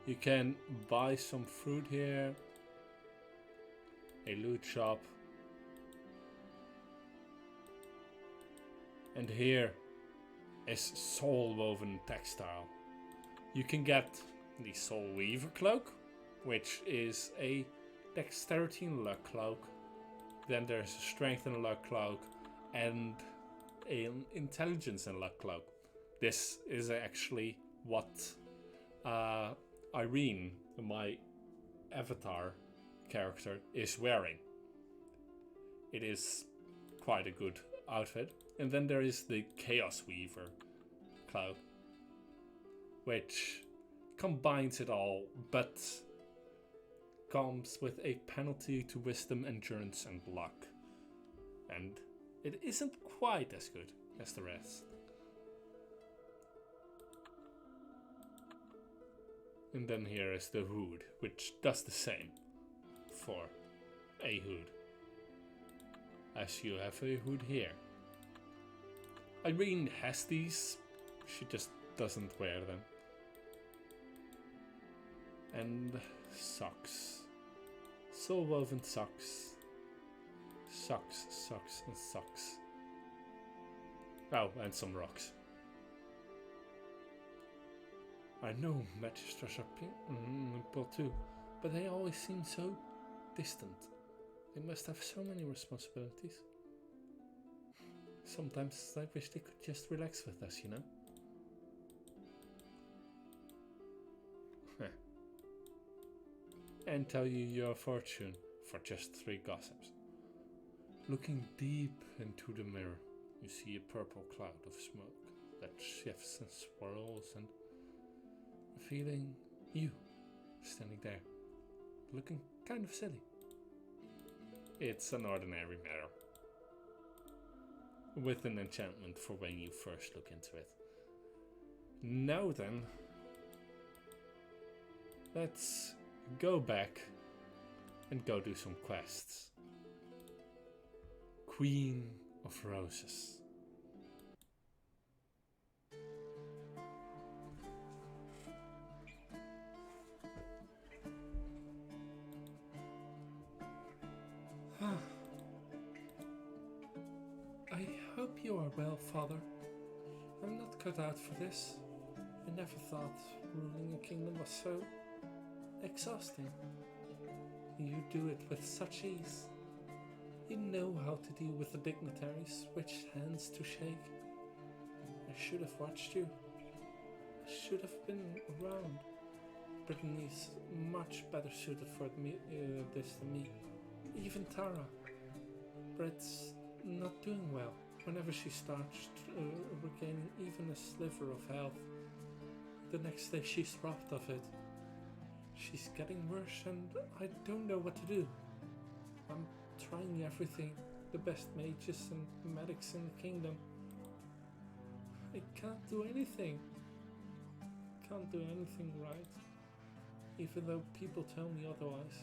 You can buy some fruit here, a loot shop, and here is soul woven textile. You can get the soul weaver cloak, which is a dexterity and luck cloak. Then there's a strength and luck cloak and an intelligence and luck cloak. This is actually what Irene, my avatar character, is wearing. It is quite a good outfit. And then there is the Chaos Weaver cloak, which combines it all, but comes with a penalty to wisdom, endurance, and luck. And it isn't quite as good as the rest. And then here is the hood, which does the same for a hood, as you have a hood here. Irene has these, she just doesn't wear them. And socks. Soul woven socks. Socks, socks, and socks. Oh, and some rocks. I know magisters are people too, but they always seem so distant. They must have so many responsibilities. Sometimes I wish they could just relax with us, you know? And tell you your fortune for just 3 gossips. Looking deep into the mirror, you see a purple cloud of smoke that shifts and swirls, and revealing you standing there, looking kind of silly. It's an ordinary mirror, with an enchantment for when you first look into it. Now then, let's go back and go do some quests. Queen of Roses. I hope you are well, Father. I'm not cut out for this. I never thought ruling a kingdom was so exhausting. You do it with such ease. You know how to deal with the dignitaries, which hands to shake. I should have watched you. I should have been around. Brittany's much better suited for this than me. Even Tara. Brett's not doing well. Whenever she starts regaining even a sliver of health, the next day she's robbed of it. She's getting worse and I don't know what to do. I'm trying everything, the best mages and medics in the kingdom. I can't do anything. Can't do anything right, even though people tell me otherwise.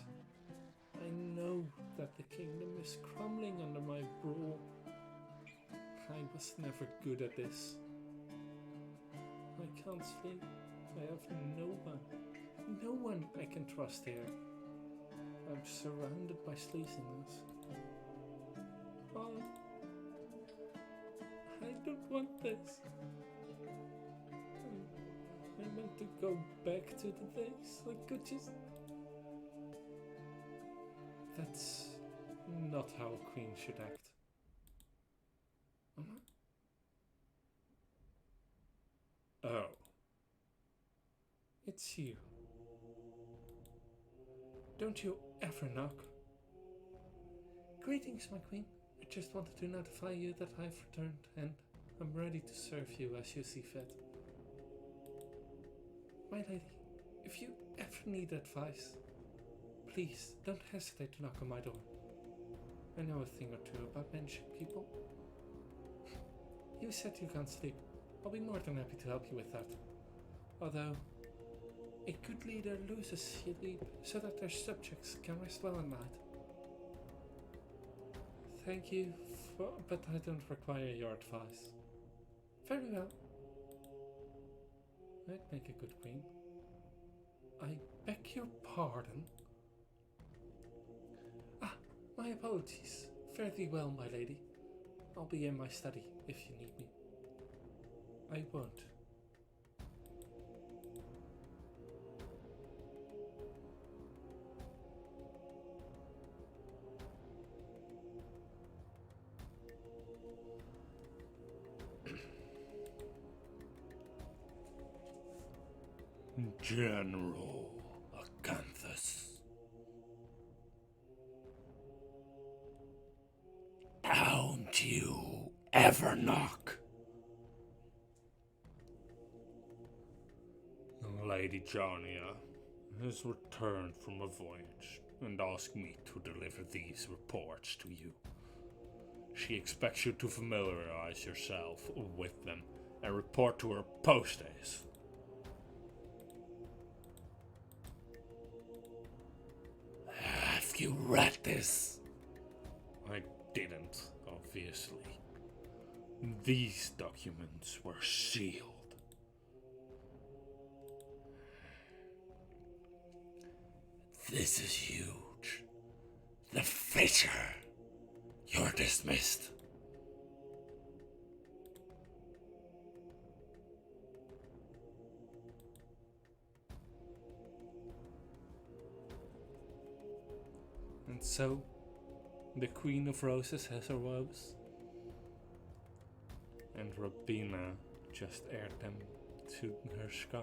I know that the kingdom is crumbling under my rule. I was never good at this. I can't sleep. I have no one I can trust here. I'm surrounded by sleaziness. Oh, I don't want this. I meant to go back to the days I could just... That's not how a queen should act. Oh. It's you. Don't you ever knock. Greetings, my queen. I just wanted to notify you that I've returned and I'm ready to serve you as you see fit. My lady, if you ever need advice, please don't hesitate to knock on my door. I know a thing or two about managing people. You said you can't sleep. I'll be more than happy to help you with that. Although, a good leader loses sleep so that their subjects can rest well at night. Thank you, but I don't require your advice. Very well. I'd make a good queen. I beg your pardon. My apologies. Fare thee well, my lady. I'll be in my study if you need me. I won't. General Acanthus. Don't you ever knock. Lady Jonia has returned from a voyage and asked me to deliver these reports to you. She expects you to familiarize yourself with them and report to her postes. Have you read this? I didn't, obviously. These documents were sealed. This is huge. The Fisher. You're dismissed. And so, the Queen of Roses has her woes. And Robina just aired them to her sky.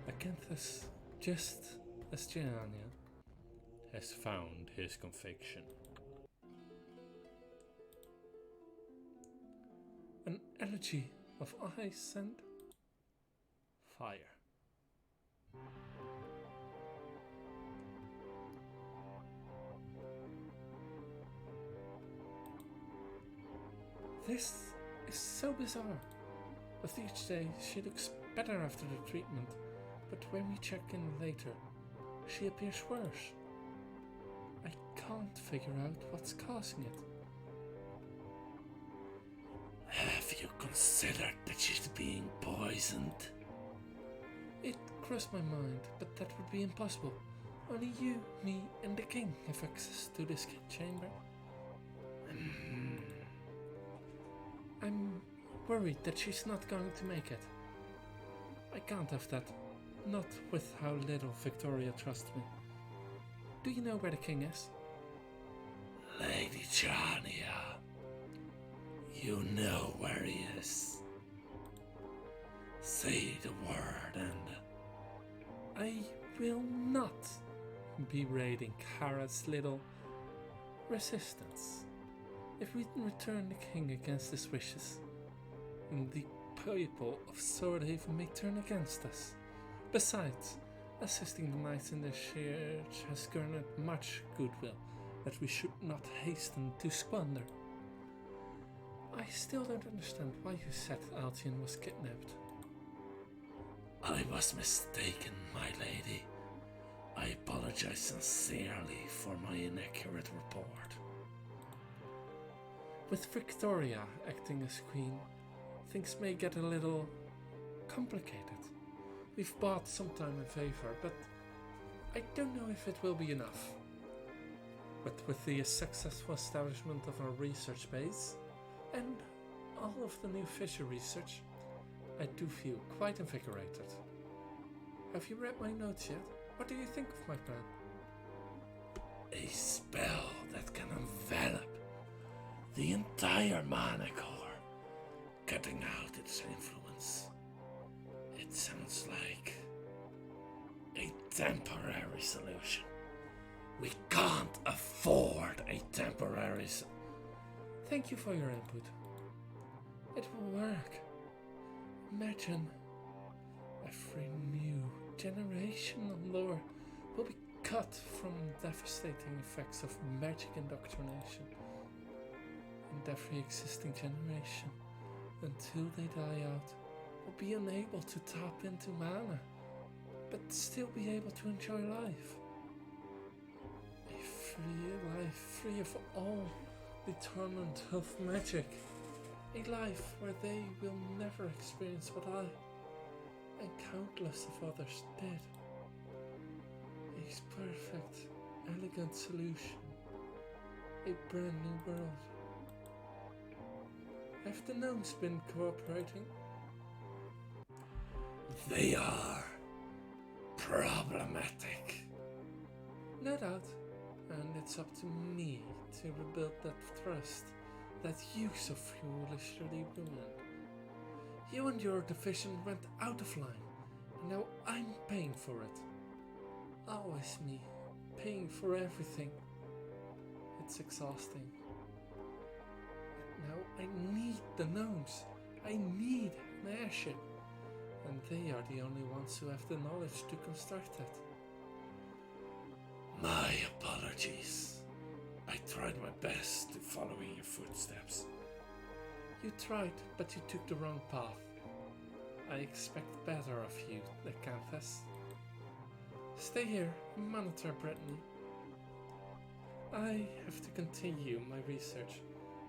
Acanthus, just as Giannia, has found his conviction. An elegy of ice and fire. This is so bizarre. With each day, she looks better after the treatment. but when we check in later, she appears worse. I can't figure out what's causing it. Have you considered that she's being poisoned? It crossed my mind, but that would be impossible. Only you, me, and the king have access to this chamber. I'm worried that she's not going to make it. I can't have that. Not with how little Victoria trusts me. Do you know where the king is? Lady Jania, you know where he is. Say the word and... I will not be raiding Kara's little resistance. If we return the king against his wishes, and the people of Swordhaven may turn against us. Besides, assisting the knights in their church has garnered much goodwill that we should not hasten to squander. I still don't understand why you said Altian was kidnapped. I was mistaken, my lady. I apologize sincerely for my inaccurate report. With Victoria acting as queen, things may get a little complicated. We've bought some time in favor, but I don't know if it will be enough. But with the successful establishment of our research base and all of the new fisher research, I do feel quite invigorated. Have you read my notes yet? What do you think of my plan? A spell that can envelop the entire mana core, cutting out its influence. It sounds like a temporary solution. We can't afford a temporary Thank you for your input. It will work. Imagine every new generation of lore will be cut from devastating effects of magic indoctrination. And every existing generation, until they die out, will be unable to tap into mana, but still be able to enjoy life. A free life, free of all the torment of magic. A life where they will never experience what I and countless of others did. A perfect, elegant solution. A brand new world. Have the gnomes been cooperating? They are problematic. No doubt. And it's up to me to rebuild that trust that you so foolishly ruined. You and your division went out of line, and now I'm paying for it. Always me, paying for everything. It's exhausting. Now I need the gnomes. I need an airship. And they are the only ones who have the knowledge to construct it. My apologies. I tried my best to follow in your footsteps. You tried, but you took the wrong path. I expect better of you, the Canthus. Stay here and monitor Brittany. I have to continue my research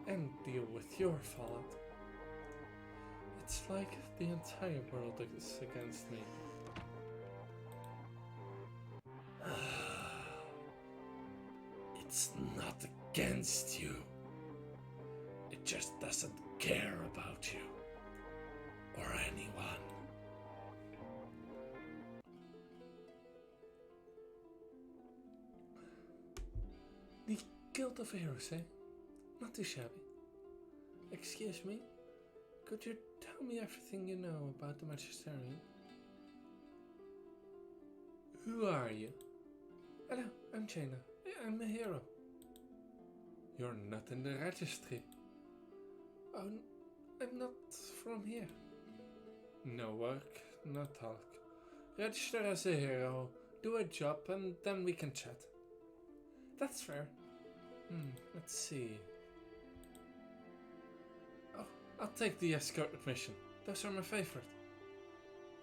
and deal with your fallout. It's like the entire world is against me. It's not against you. It just doesn't care about you or anyone. The Guild of Heroes, eh? Not too shabby. Excuse me? Could you tell me everything you know about the Magisterium? Who are you? Hello, I'm Jaina. I'm a hero. You're not in the registry. Oh, I'm not from here. No work, no talk. Register as a hero, do a job, and then we can chat. That's fair. Let's see. Oh, I'll take the escort mission. Those are my favorite.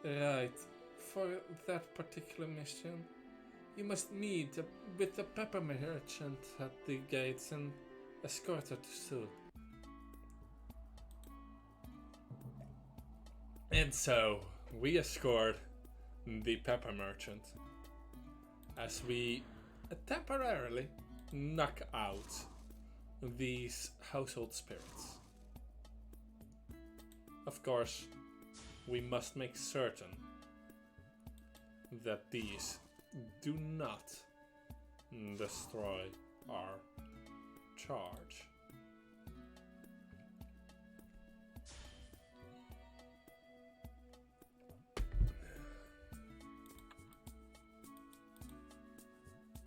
Right. for that particular mission, you must meet with the pepper merchant at the gates and escort her to Sul. And so we escort the pepper merchant as we temporarily knock out these household spirits. Of course, we must make certain that these do not destroy our charge.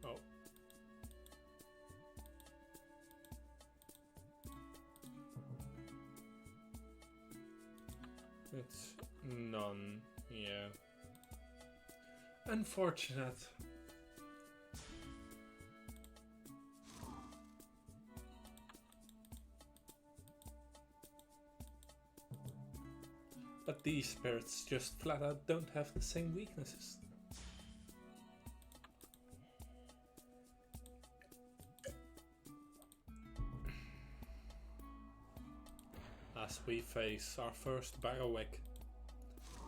Oh. It's none, yeah. Unfortunate. But these spirits just flat out don't have the same weaknesses. As we face our first bailiwick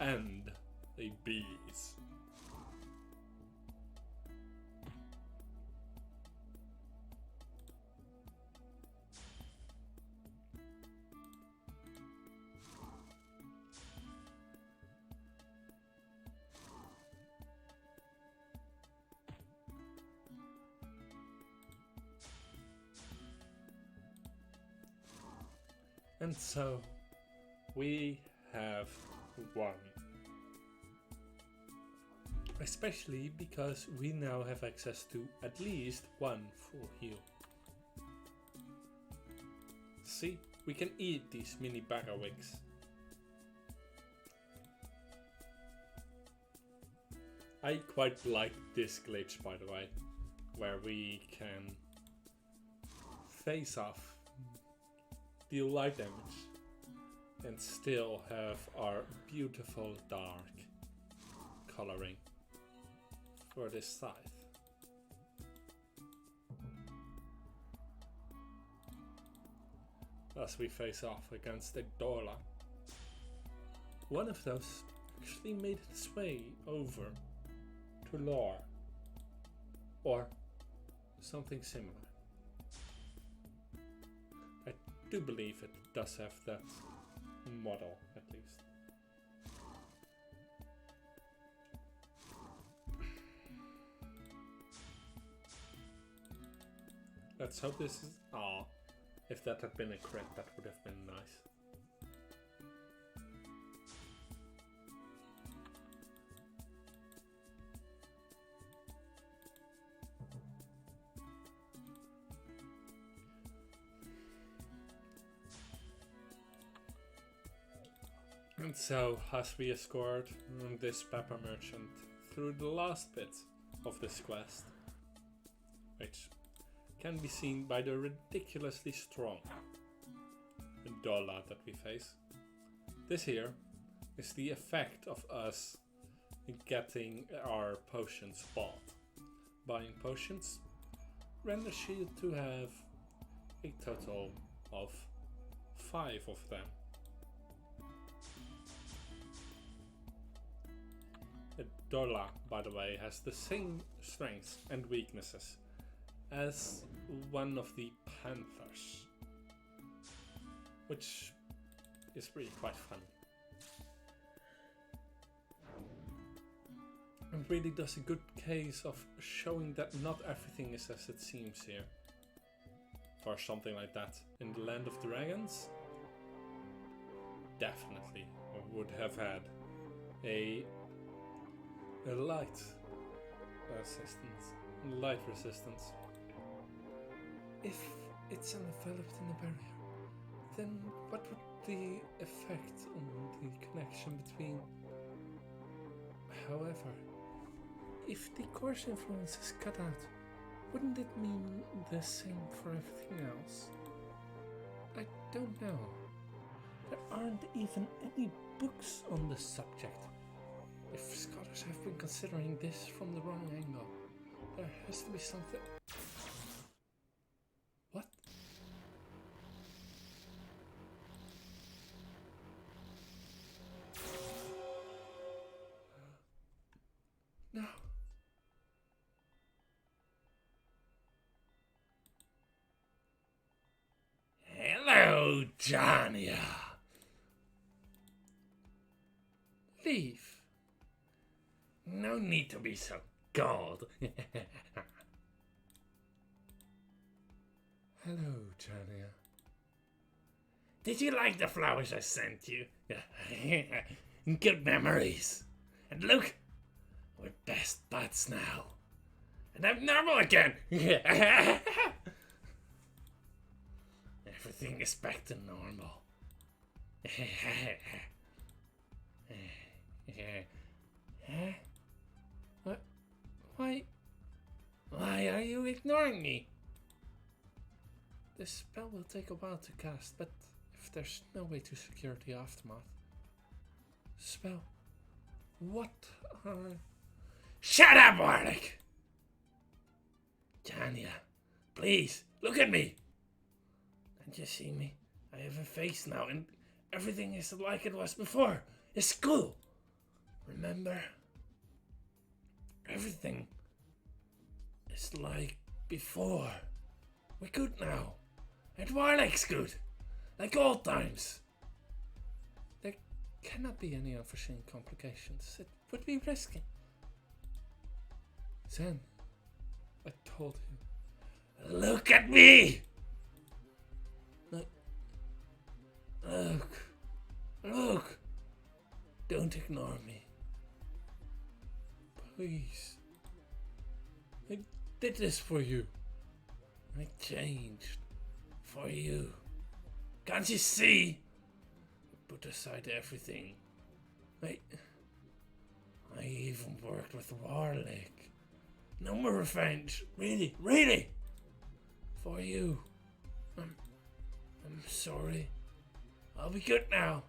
and a bees. And so, we have won. Especially because we now have access to at least one full heal. See, we can eat these mini baggawicks. I quite like this glitch, by the way, where we can face off, deal light damage, and still have our beautiful dark coloring for this scythe. As we face off against a Dorla. One of those actually made its way over to lore, or something similar. I do believe it does have that model, at least. Let's hope this is... Aw, if that had been a crit, that would have been nice. And so, as we escort this pepper merchant through the last bit of this quest, which can be seen by the ridiculously strong Dollar that we face. This here is the effect of us getting our potions bought. Buying potions renders you to have a total of 5 of them. A Dollar, by the way, has the same strengths and weaknesses as one of the panthers, which is really quite funny. And really does a good case of showing that not everything is as it seems here. For something like that in the Land of Dragons, definitely would have had a light resistance. If it's enveloped in a barrier, then what would the effect on the connection between... However, if the course influence is cut out, wouldn't it mean the same for everything else? I don't know. There aren't even any books on the subject. If scholars have been considering this from the wrong angle, there has to be something. What? No. Hello, Johnny. Leave. No need to be so cold. Hello, Jania. Did you like the flowers I sent you? Good memories. And look, we're best buds now. And I'm normal again. Everything is back to normal. What? Why? Why are you ignoring me? The spell will take a while to cast, but if there's no way to secure the aftermath. Spell. What are... Shut up, Warwick! Tanya, please, look at me. Can't you see me? I have a face now and everything is like it was before. It's cool. Remember? Everything is like before. We're good now. And Warwick's good. Like old times. There cannot be any unforeseen complications. It would be risky. Zen, I told you. Look at me! Look. Don't ignore me. Please. I did this for you. I changed. For you. Can't you see? Put aside everything. I even worked with Warlick. No more revenge. Really, really. For you. I'm sorry. I'll be good now.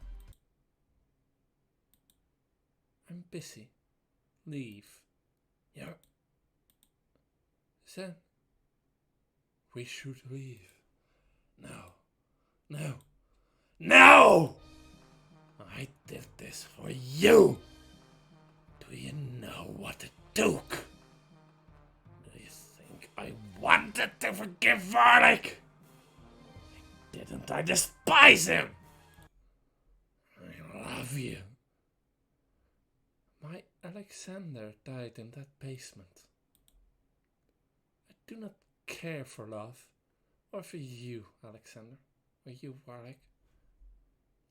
I'm busy. Leave. Yeah. Zen. We should leave. No! I did this for you. Do you know what it took? Do you think I wanted to forgive Varlic? Didn't I despise him? I love you. My Alexander died in that basement. I do not care for love, or for you, Alexander, or you, Warwick.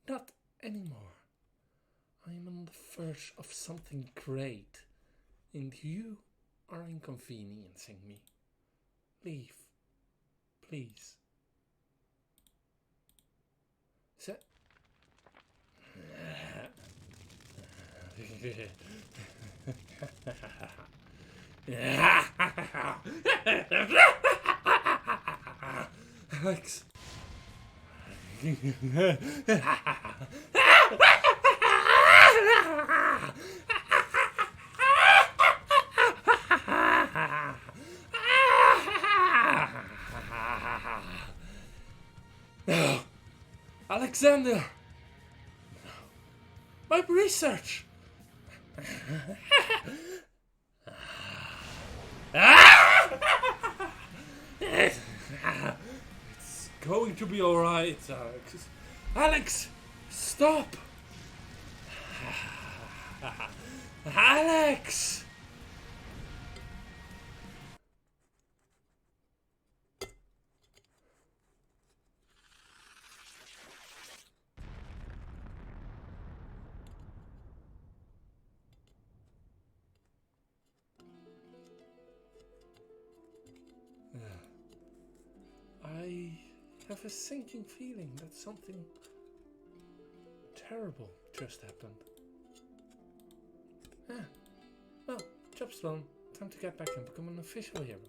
Not anymore. I am on the verge of something great, and you are inconveniencing me. Leave, please. Alex. No. Alexander. No. My research. It's going to be alright, Alex. Alex, stop! Alex! I have a sinking feeling that something terrible just happened. Well, job's done. Time to get back and become an official hero.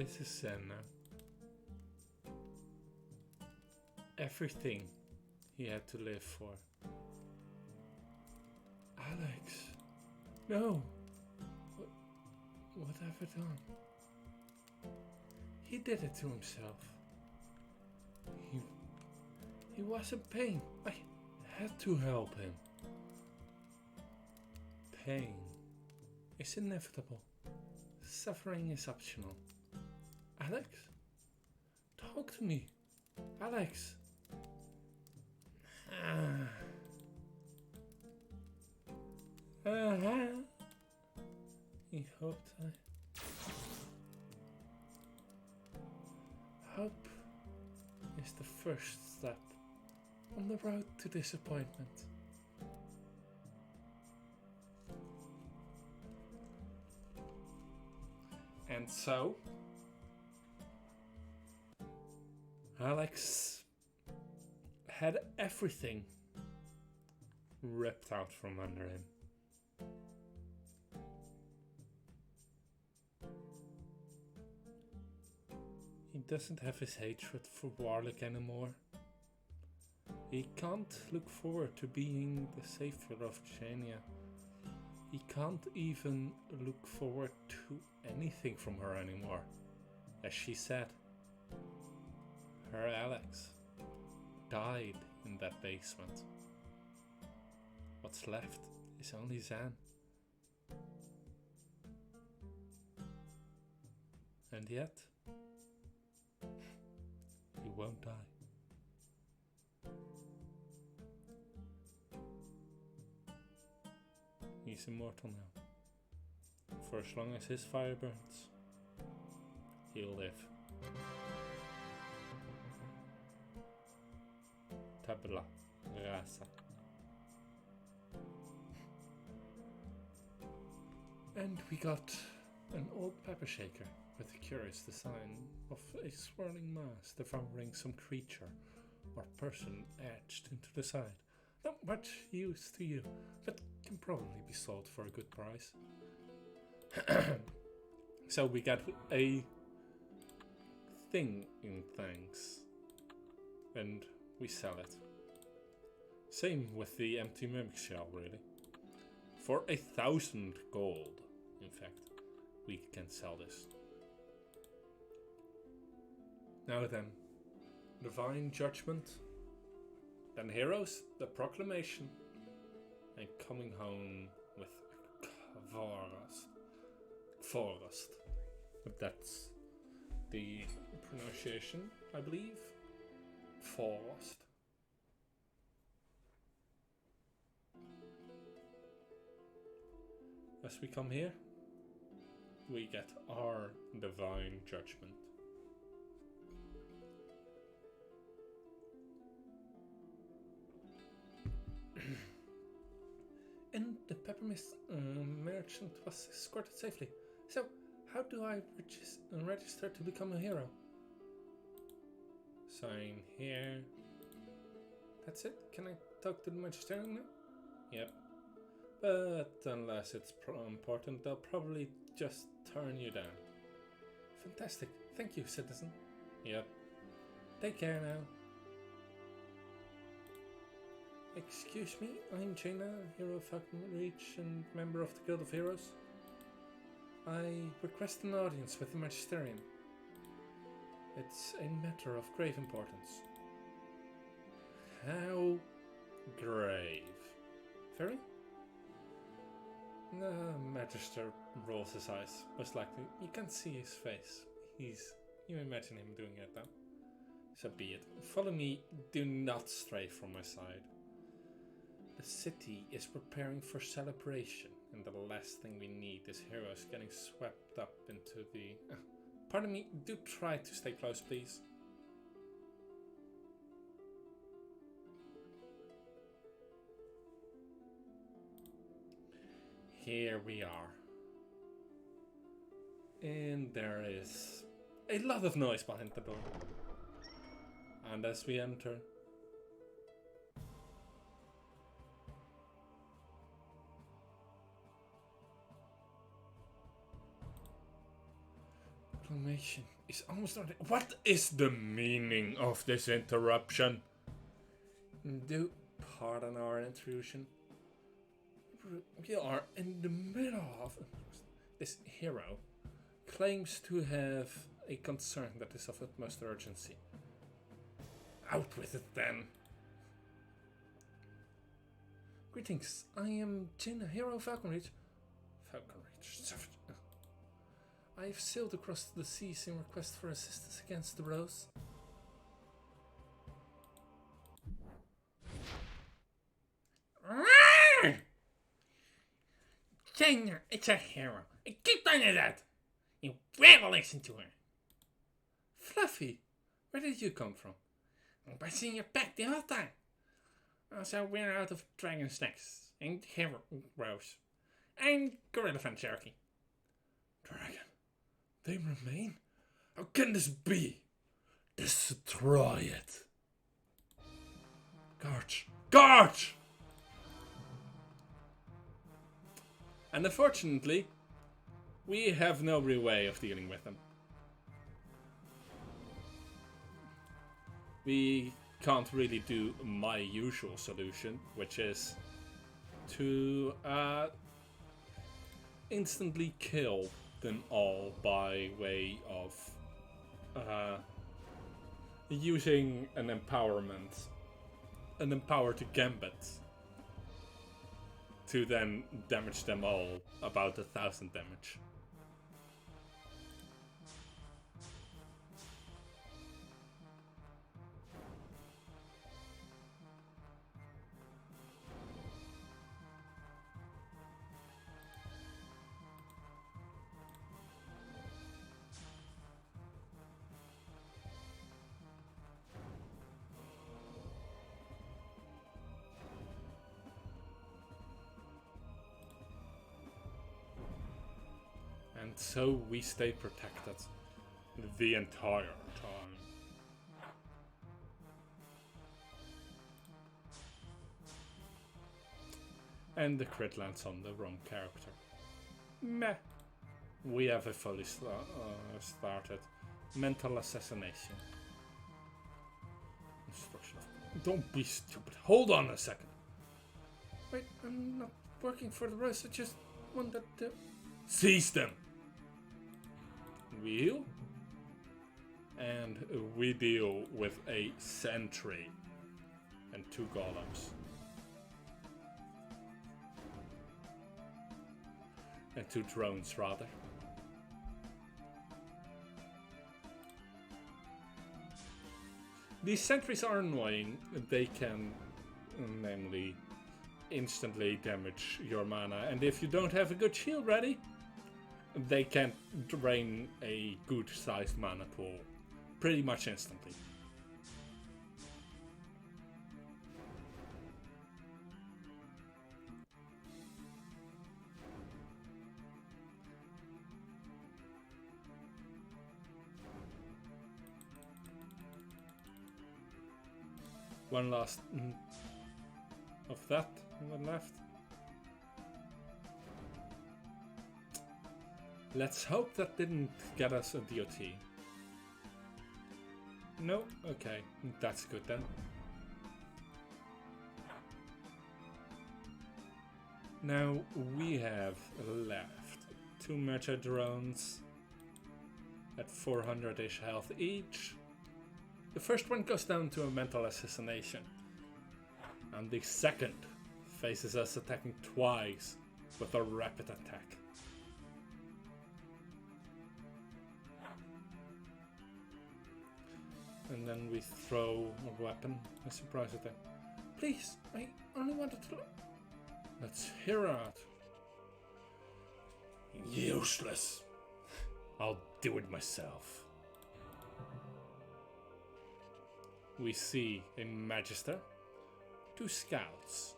This is Zen now. Everything he had to live for. Alex, no! What have I done? He did it to himself. He was in pain. I had to help him. Pain is inevitable. Suffering is optional. Alex? Talk to me. Alex. He hoped Hope is the first step on the road to disappointment. And so, Alex had everything ripped out from under him. He doesn't have his hatred for Warlick anymore. He can't look forward to being the savior of Chania. He can't even look forward to anything from her anymore. As she said, her Alex died in that basement. What's left is only Zan. And yet, he won't die. He's immortal now. For as long as his fire burns, he'll live. Tabula rasa. And we got an old pepper shaker with a curious design of a swirling mass devouring some creature or person etched into the side. Not much use to you, but can probably be sold for a good price. So we got a thing in thanks, and we sell it. Same with the empty mimic shell, really. For 1,000 gold, in fact, we can sell this. Now then, divine judgment, then heroes, the proclamation, and coming home with Forest. That's the pronunciation, I believe. Forest. As we come here, we get our divine judgment. And the peppermint merchant was escorted safely. So, how do I register to become a hero? Sign here. That's it? Can I talk to the magisterium now? Yep. But unless it's important, they'll probably just turn you down. Fantastic. Thank you, citizen. Yep. Take care now. Excuse me, I'm Jaina, hero of Falcon Reach and member of the Guild of Heroes. I request an audience with the Magisterium. It's a matter of grave importance. How grave? Very? The Magister rolls his eyes, most likely. You can't see his face. You imagine him doing it though. So be it. Follow me, do not stray from my side. The city is preparing for celebration, and the last thing we need is heroes getting swept up into the... Pardon me, do try to stay close, please. Here we are. And there is a lot of noise behind the door. And as we enter, inflammation is almost on it. What is the meaning of this interruption? Do pardon our intrusion. We are in the middle of... This hero claims to have a concern that is of utmost urgency. Out with it then. Greetings, I am Jin, hero of Falconreach. I have sailed across the seas in request for assistance against the Rose. China, it's a hero. Keep on at that. You will listen to her. Fluffy, where did you come from? By seeing your back the whole time. Also, we're out of dragon snacks and heroes and gorilla fan jerky. Dragon, they remain? How can this be? Destroy it. Guards! Guards! And unfortunately, we have no real way of dealing with them. We can't really do my usual solution, which is to instantly kill them all by way of using an empowered gambit to then damage them all about 1,000 damage. And so we stay protected the entire time. And the crit lands on the wrong character. Meh. We have a fully started mental assassination. Instruction. Don't be stupid. Hold on a second. Wait, I'm not working for the Rose. I just wanted to... Seize them! We heal. And we deal with a sentry and 2 golems. And 2 drones, rather. These sentries are annoying. They can, namely, instantly damage your mana. And if you don't have a good shield ready, they can drain a good-sized mana pool pretty much instantly. One last of that, one left. Let's hope that didn't get us a DOT. No? Okay, that's good then. Now we have left 2 mecha drones at 400-ish health each. The first one goes down to a mental assassination. And the second faces us attacking twice with a rapid attack. And then we throw a weapon. A surprise attack. Please, I only wanted to... Let's hear out. Useless. I'll do it myself. We see a Magister, 2 scouts,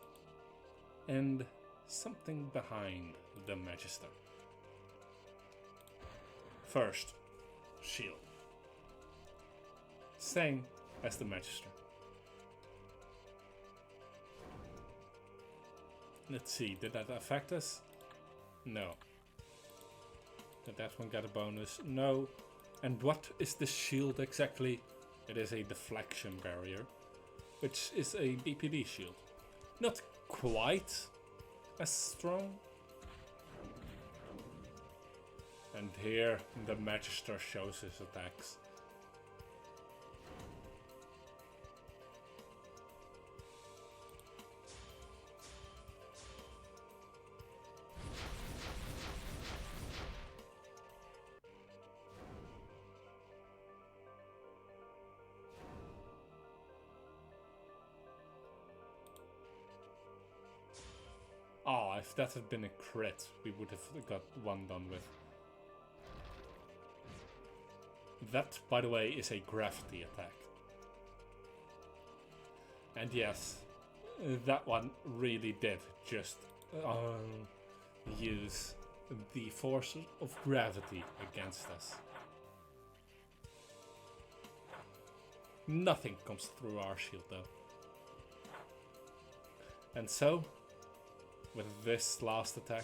and something behind the Magister. First, shield. Same as the Magister. Let's see, did that affect us? No. Did that one get a bonus? No. And what is the shield exactly? It is a deflection barrier, which is a BPD shield. Not quite as strong. And here the Magister shows his attacks. Oh, if that had been a crit, we would have got one done with. That, by the way, is a gravity attack. And yes, that one really did just use the force of gravity against us. Nothing comes through our shield though. And so, with this last attack,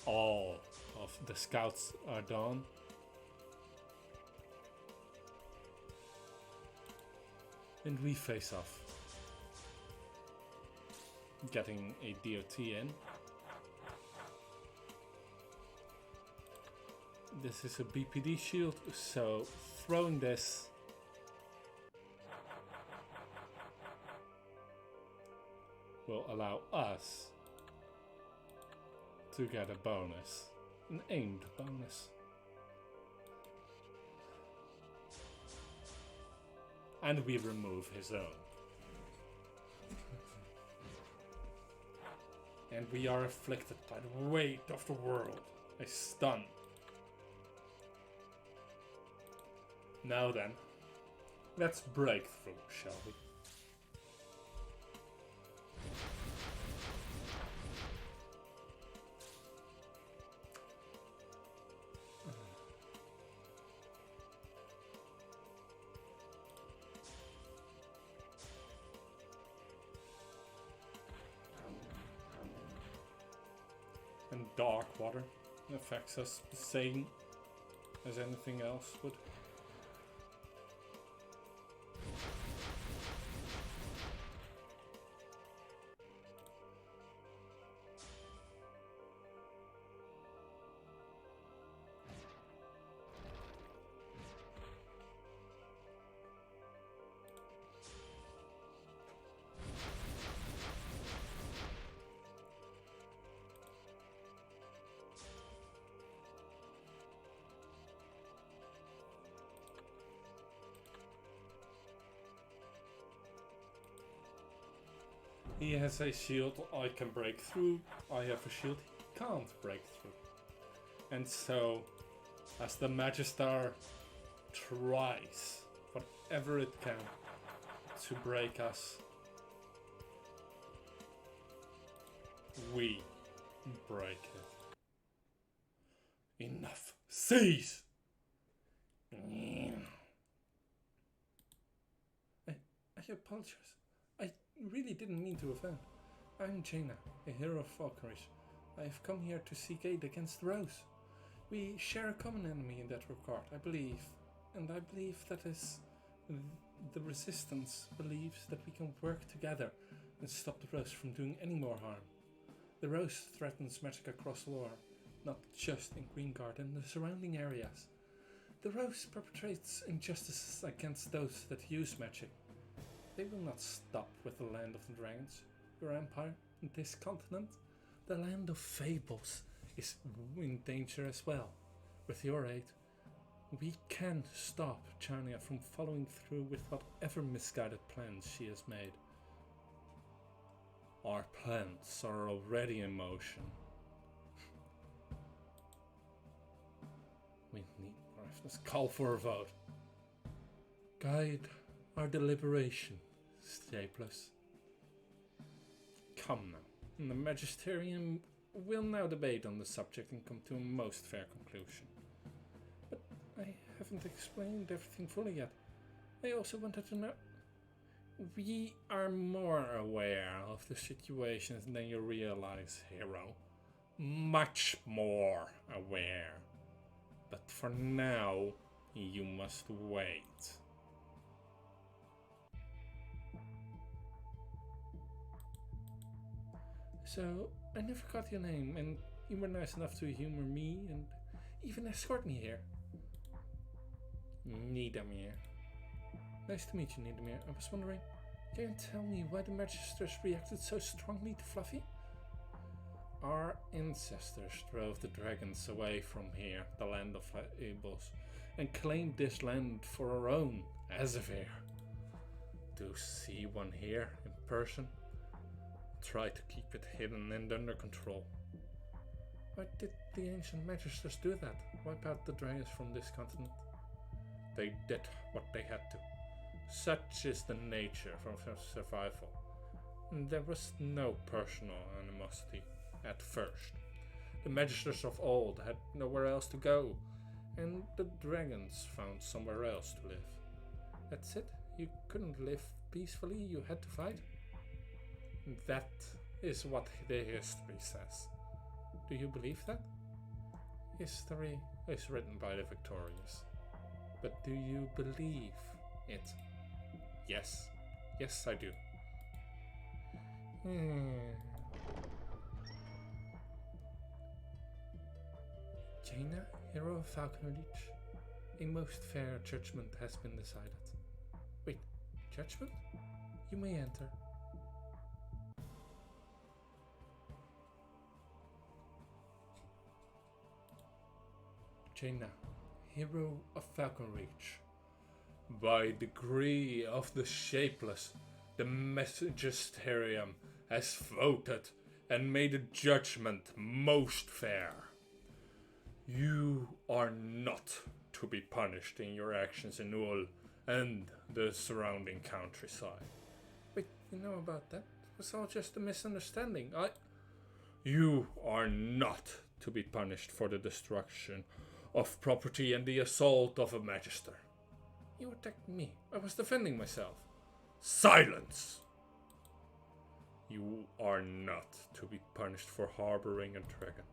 all of the scouts are done. And we face off. Getting a DOT in. This is a BPD shield, so throwing this will allow us to get a bonus, an aimed bonus. And we remove his own. And we are afflicted by the weight of the world, a stun. Now then, let's break through, shall we? And dark water affects us the same as anything else would. He has a shield I can break through. I have a shield he can't break through. And so, as the Magister tries whatever it can to break us, we break it. Enough. Cease! I apologize. I really didn't mean to offend. I'm Jaina, a hero of Falconries. I have come here to seek aid against Rose. We share a common enemy in that regard, I believe. And I believe that is the Resistance believes that we can work together and stop the Rose from doing any more harm. The Rose threatens magic across Lore, not just in Greengard and the surrounding areas. The Rose perpetrates injustices against those that use magic. They will not stop with the land of the dragons, your empire, and this continent. The land of fables is in danger as well. With your aid, we can stop Chania from following through with whatever misguided plans she has made. Our plans are already in motion. We need more. Let's call for a vote. Guide our deliberation, Staples. Come now. The Magisterium will now debate on the subject and come to a most fair conclusion. But I haven't explained everything fully yet. I also wanted to know... We are more aware of the situations than you realize, hero. Much more aware. But for now, You must wait. So, I never got your name, and you were nice enough to humor me and even escort me here. Niedermere. Nice to meet you, Niedermere. I was wondering, can you tell me why the Magisters reacted so strongly to Fluffy? Our ancestors drove the dragons away from here, the land of fables, and claimed this land for our own, as of here. To see one here in person, try to keep it hidden and under control. Why did the ancient Magisters do that? Wipe out the dragons from this continent? They did what they had to. Such is the nature of survival. There was no personal animosity at first. The Magisters of old had nowhere else to go, and the dragons found somewhere else to live. That's it? You couldn't live peacefully, you had to fight? That is what the history says. Do you believe that? History is written by the victorious. But do you believe it? Yes. Yes, I do. Jaina, hero of Falcon Reach. A most fair judgment has been decided. Wait, judgment? You may enter. Jaina, hero of Falcon Reach. By decree of the Shapeless, the Magisterium has voted and made a judgment most fair. You are not to be punished in your actions in Ul and the surrounding countryside. Wait, you know about that? It was all just a misunderstanding. You are not to be punished for the destruction of property and the assault of a Magister. You attacked me. I was defending myself. Silence! You are not to be punished for harboring a dragon.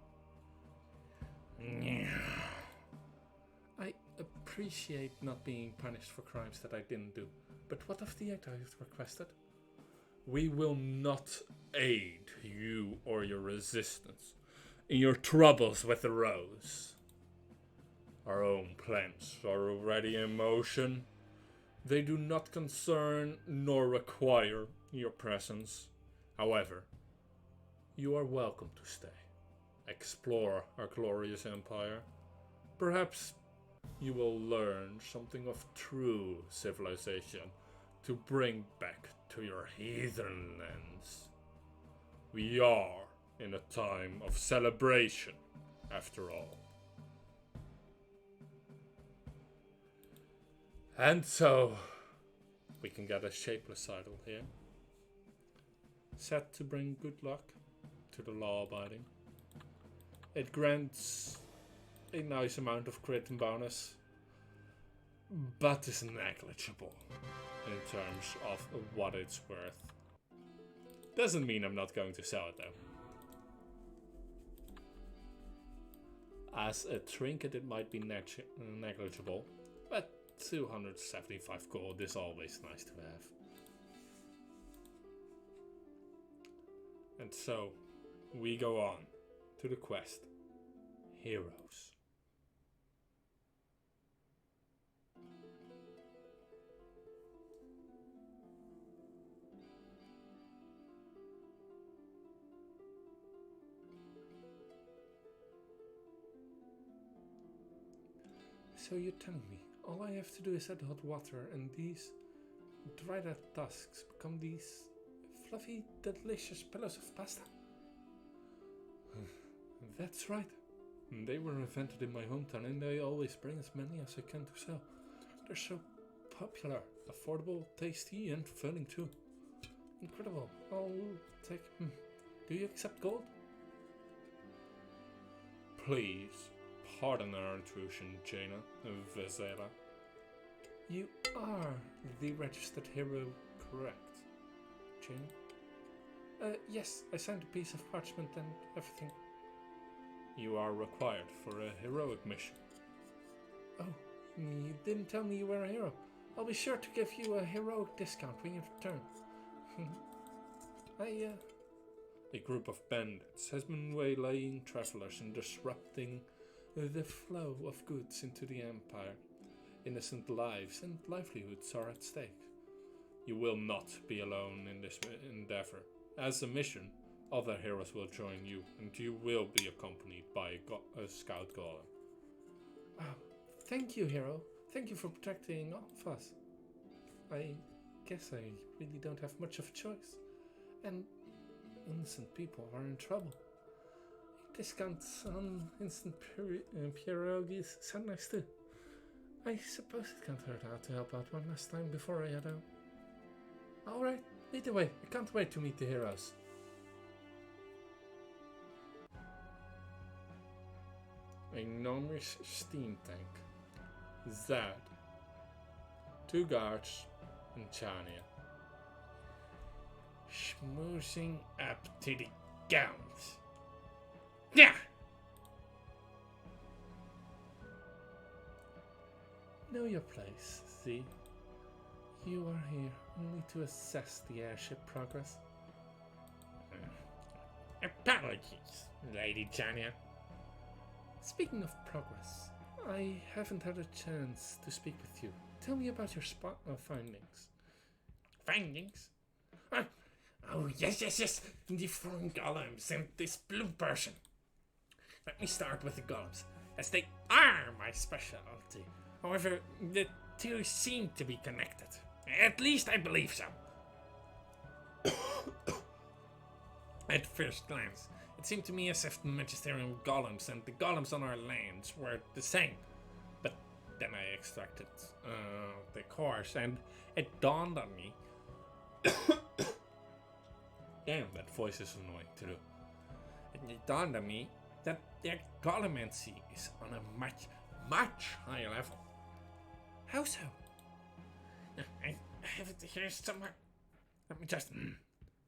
I appreciate not being punished for crimes that I didn't do, but what of the aid I've requested? We will not aid you or your resistance in your troubles with the Rose. Our own plans are already in motion. They do not concern nor require your presence. However, you are welcome to stay. Explore our glorious empire. Perhaps you will learn something of true civilization to bring back to your heathen lands. We are in a time of celebration, after all. And so, we can get a shapeless idol here. Set to bring good luck to the law-abiding. It grants a nice amount of crit and bonus, but is negligible in terms of what it's worth. Doesn't mean I'm not going to sell it though. As a trinket it might be negligible, but 275 gold is always nice to have. And so, we go on to the quest. Heroes. So you're telling me all I have to do is add hot water and these dried out tusks become these fluffy, delicious pillows of pasta? That's right. They were invented in my hometown and I always bring as many as I can to sell. They're so popular, affordable, tasty and filling too. Incredible. I'll take... Do you accept gold? Please, pardon our intrusion, Jaina Vezela. You are the registered hero, correct, Jaina? Yes, I signed a piece of parchment and everything. You are required for a heroic mission. Oh, You didn't tell me you were a hero. I'll be sure to give you a heroic discount when you return. A group of bandits has been waylaying travelers and disrupting the flow of goods into the Empire. Innocent lives and livelihoods are at stake. You will not be alone in this endeavor. As a mission, other heroes will join you, and you will be accompanied by a scout golem. Oh, thank you, hero. Thank you for protecting all of us. I guess I really don't have much of a choice. And innocent people are in trouble. Discounts on instant pierogies sound nice too. I suppose it can't hurt out to help out one last time before I head out. Alright, either way, I can't wait to meet the heroes. A gnomish steam tank. Zad. 2 guards and Chania. Schmoozing up to the gowns. Yeah! Know your place, Z. You are here only to assess the airship progress. Apologies, Lady Chania. Speaking of progress, I haven't had a chance to speak with you. Tell me about your findings. Findings? Oh, yes. The foreign golems and this blue person. Let me start with the golems, as they are my specialty. However, the two seem to be connected. At least I believe so. At first glance, it seemed to me as if the magisterial golems and the golems on our lands were the same. But then I extracted the cores, and it dawned on me. Damn, that voice is annoying to do. It dawned on me that their golemancy is on a much higher level. How so? I have it here somewhere. Let me just...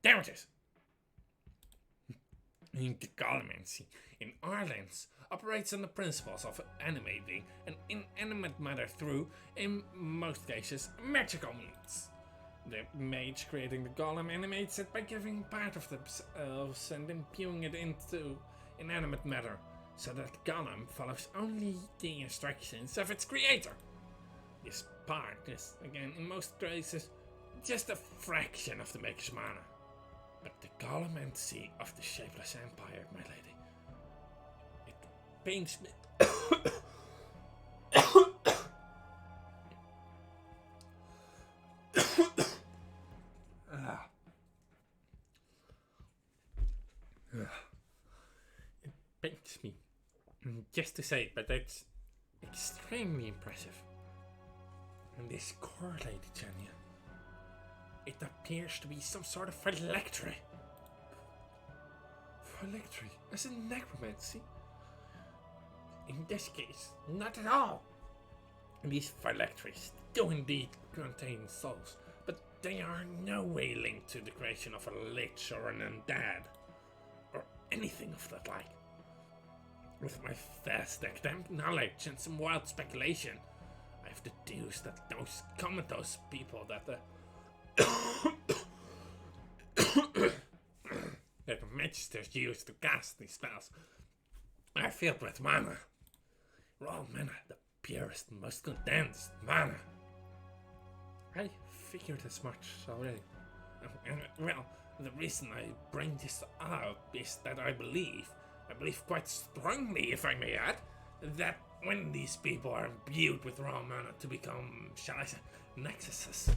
There it is. The golemancy in our lands operates on the principles of animating an inanimate matter through, in most cases, magical means. The mage creating the golem animates it by giving part of themselves and imbuing it into inanimate matter, so that the golem follows only the instructions of its creator. This part is, again, in most cases, just a fraction of the maker's mana. But the golemancy of the Shapeless Empire, my lady, it pains me. It pains me just to say it, but it's extremely impressive. And this core, Lady Chania, it appears to be some sort of phylactery. Phylactery? As in necromancy? In this case, not at all. These phylacteries do indeed contain souls, but they are no way linked to the creation of a lich or an undead, or anything of that like. With my vast academic knowledge and some wild speculation, I've deduced that those comatose people that the magisters use to cast these spells are filled with mana. Raw mana, the purest, most condensed mana. I figured as much already. Well, the reason I bring this up is that I believe quite strongly, if I may add, that when these people are imbued with raw mana to become, shall I say, nexuses,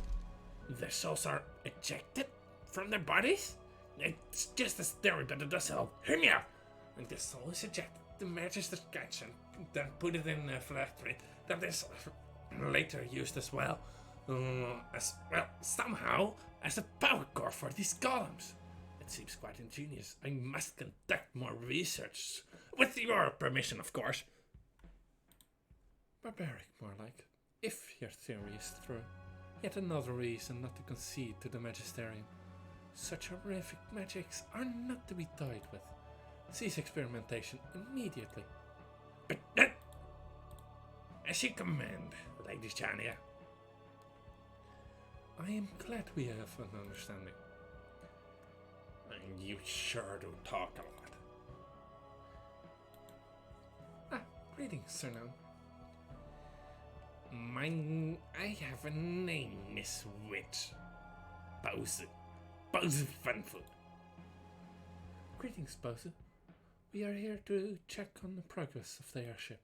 their souls are ejected from their bodies? It's just a theory, but it does help. Hear me out! And the soul is ejected, the magister catch and then put it in a phylactery that is later used as well, somehow as a power core for these golems. It seems quite ingenious. I must conduct more research, with your permission, of course. Barbaric, more like. If your theory is true. Yet another reason not to concede to the Magisterium. Such horrific magics are not to be toyed with. Cease experimentation immediately. But As you command, Lady Chania. I am glad we have an understanding. And you sure do talk a lot. Greetings, Sir Noun. I have a name, Miss Witch. Bowser. Bowser Funfoot. Greetings, Bowser. We are here to check on the progress of the airship.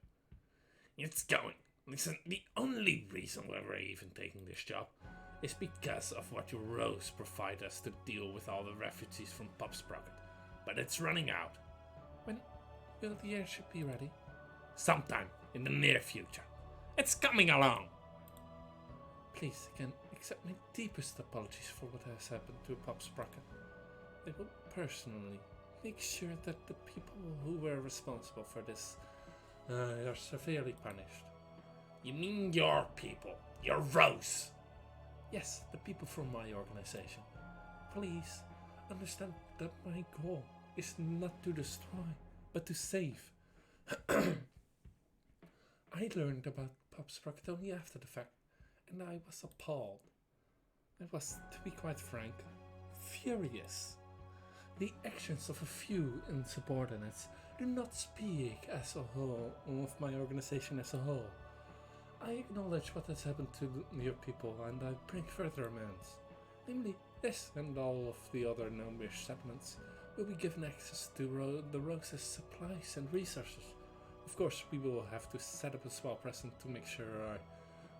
It's going. Listen, the only reason why we're even taking this job is because of what your Rose provide us to deal with all the refugees from Pop Sprocket. But it's running out. When will the airship be ready? Sometime in the near future. It's coming along. Please, again, accept my deepest apologies for what has happened to Pop Sprocket. I will personally make sure that the people who were responsible for this are severely punished. You mean your people? Your Rose? Yes, the people from my organization. Please understand that my goal is not to destroy, but to save. I learned about Pop Sprocket only after the fact, and I was appalled. I was, to be quite frank, furious. The actions of a few insubordinates do not speak as a whole of my organization as a whole. I acknowledge what has happened to your people, and I bring further amends. Namely, this and all of the other gnomish settlements will be given access to the Rose's supplies and resources. Of course, we will have to set up a small present to make sure our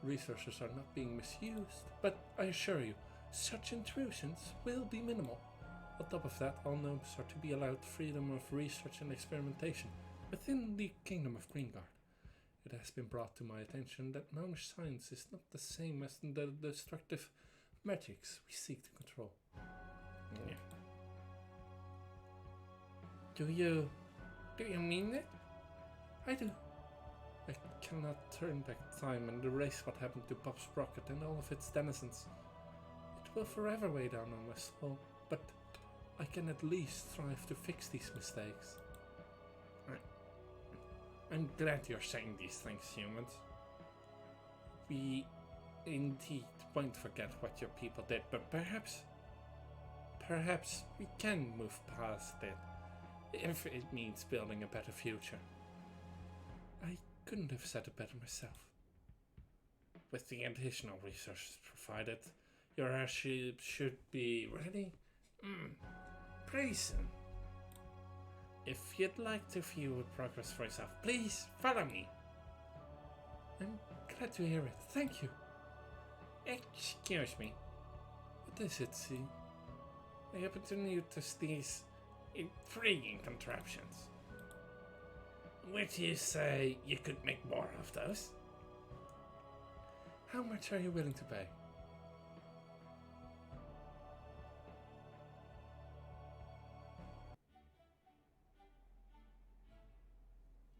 resources are not being misused, but I assure you, such intrusions will be minimal. On top of that, all gnomes are to be allowed freedom of research and experimentation within the Kingdom of Greengard. It has been brought to my attention that gnomish science is not the same as the destructive magics we seek to control. Yeah. Do you mean it? I do. I cannot turn back time and erase what happened to Pop Sprocket and all of its denizens. It will forever weigh down on my soul, but I can at least strive to fix these mistakes. I'm glad you're saying these things, humans. We indeed won't forget what your people did, but perhaps we can move past it if it means building a better future. I couldn't have said it better myself. With the additional resources provided, your airship should be ready. Prison. If you'd like to view progress for yourself, please follow me. I'm glad to hear it. Thank you. Excuse me. What is it, see? I happen to notice these intriguing contraptions. Would you say you could make more of those? How much are you willing to pay?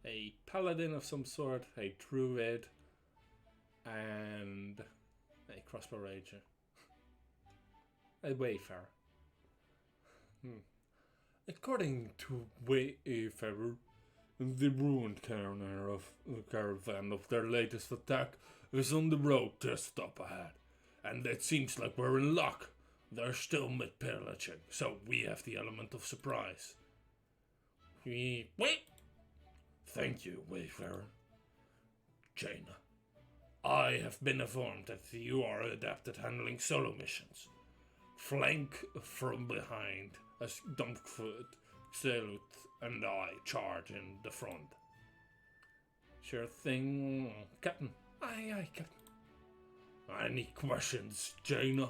A paladin of some sort, a druid, and a crossbow ranger. A wayfarer. According to Wayfarer, the ruined caravan of their latest attack is on the road just up ahead, and it seems like we're in luck. They're still mid-pillaging, so we have the element of surprise. Wait! Thank you, Wayfarer. Jaina, I have been informed that you are adept at handling solo missions. Flank from behind as Dumpfoot, Zealot, and I charge in the front. Sure thing, Captain. Aye, Captain. Any questions, Jaina?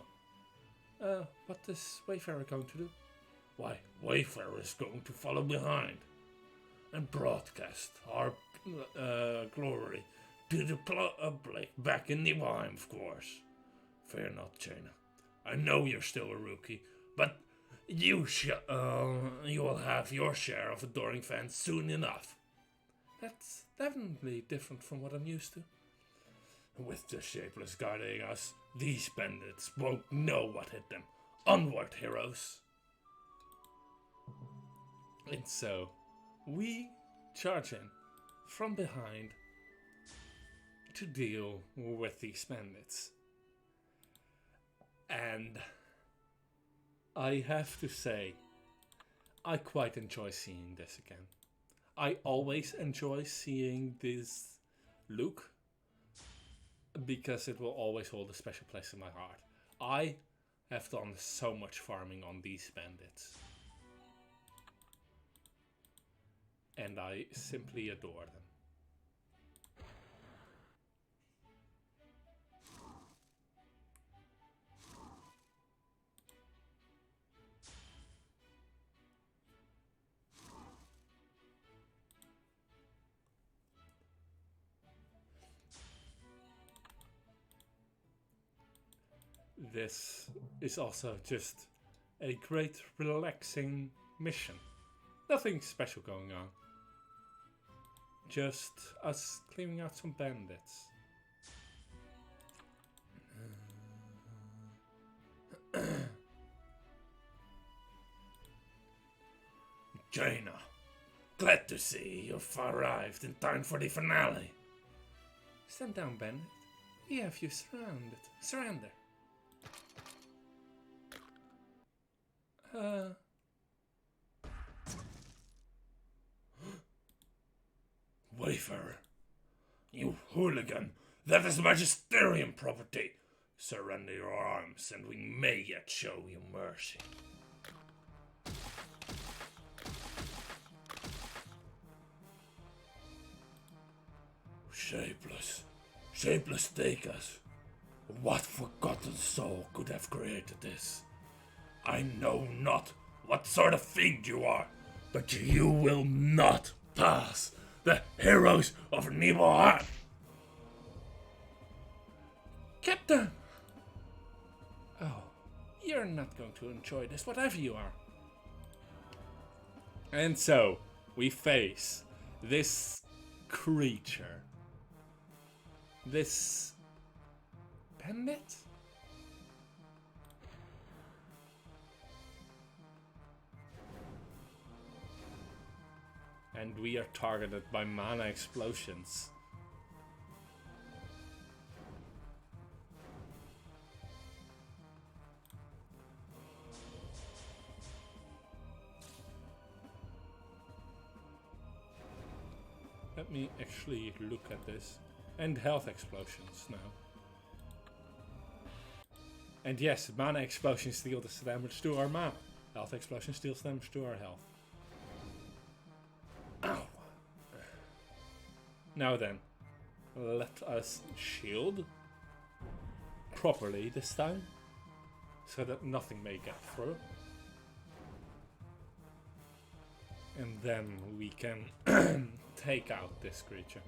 What is Wayfarer going to do? Why, Wayfarer is going to follow behind and broadcast our glory to the public back in Nibelheim, of course. Fear not, Jaina. I know you're still a rookie, but you will have your share of adoring fans soon enough. That's definitely different from what I'm used to. With the Shapeless guiding us, these bandits won't know what hit them. Onward, heroes! And so, we charge in from behind, to deal with these bandits. And I have to say, I quite enjoy seeing this again. I always enjoy seeing this look because it will always hold a special place in my heart. I have done so much farming on these bandits. And I simply adore them. This is also just a great relaxing mission. Nothing special going on. Just us clearing out some bandits. Jaina, glad to see you've arrived in time for the finale. Stand down, bandit. We have you surrounded. Surrender. Wayfarer, you hooligan, that is Magisterium property. Surrender your arms and we may yet show you mercy. Shapeless take us. What forgotten soul could have created this? I know not what sort of fiend you are, but you will not pass the heroes of Nibelheim. Captain! Oh, you're not going to enjoy this, whatever you are. And so, we face this creature. This bandit? And we are targeted by mana explosions. Let me actually look at this. And health explosions now. And yes, mana explosions deal this damage to our mana. Health explosions deals damage to our health. Ow! Now then, let us shield properly this time, so that nothing may get through. And then we can take out this creature.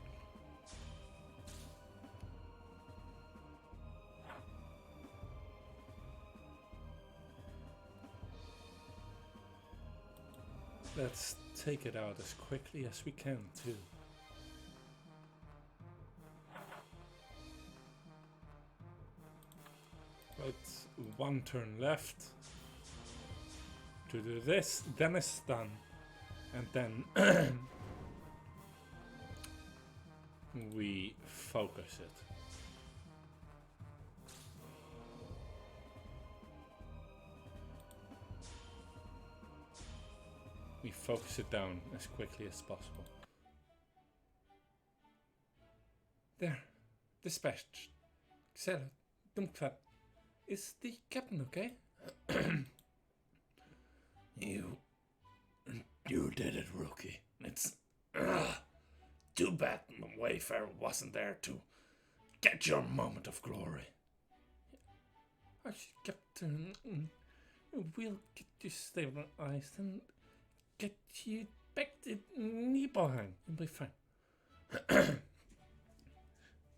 Let's take it out as quickly as we can, too. But one turn left to do this, then it's done. And then we focus it. We focus it down as quickly as possible. There. Dispatched. Xela, Dumpfat. Is the captain okay? You did it, rookie. It's too bad the Wayfarer wasn't there to get your moment of glory. Captain, we'll get you stabilized and get you back to Nibelheim. You'll be fine.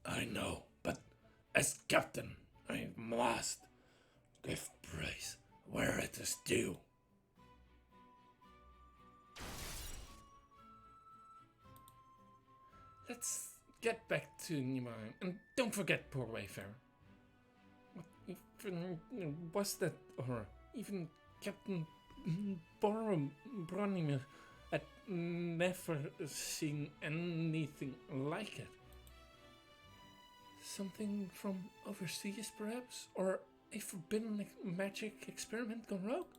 I know, but as captain, I must give praise where it is due. Let's get back to Nibelheim, and don't forget poor Wayfarer. What even was that, or even Captain Bronimir had never seen anything like it. Something from overseas, perhaps? Or a forbidden magic experiment gone rogue?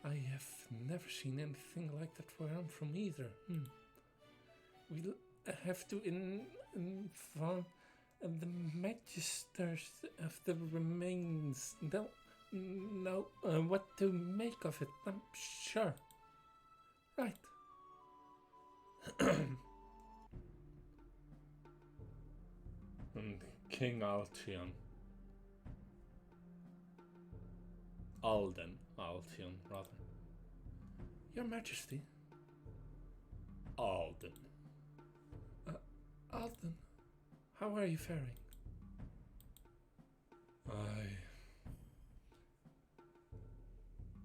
I have never seen anything like that where I'm from either. We'll have to inform the magisters of the remains. They'll know what to make of it, I'm sure. Right. And King Altion. Alden Altion, rather. Your Majesty. Alden. Alden, how are you faring?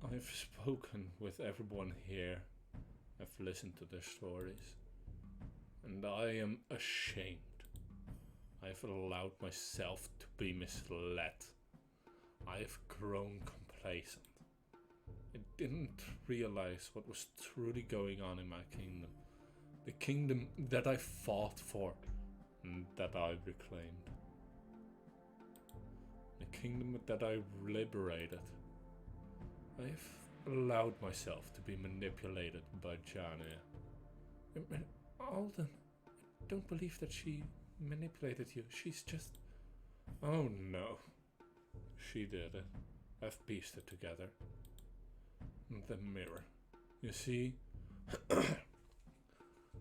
I've spoken with everyone here. I've listened to their stories. And I am ashamed. I've allowed myself to be misled. I've grown complacent. I didn't realize what was truly going on in my kingdom. The kingdom that I fought for and that I reclaimed. The kingdom that I liberated. I've allowed myself to be manipulated by Jania. Alden, I don't believe that she manipulated you. She's just... Oh no. She did it. I've pieced it together. The mirror. You see,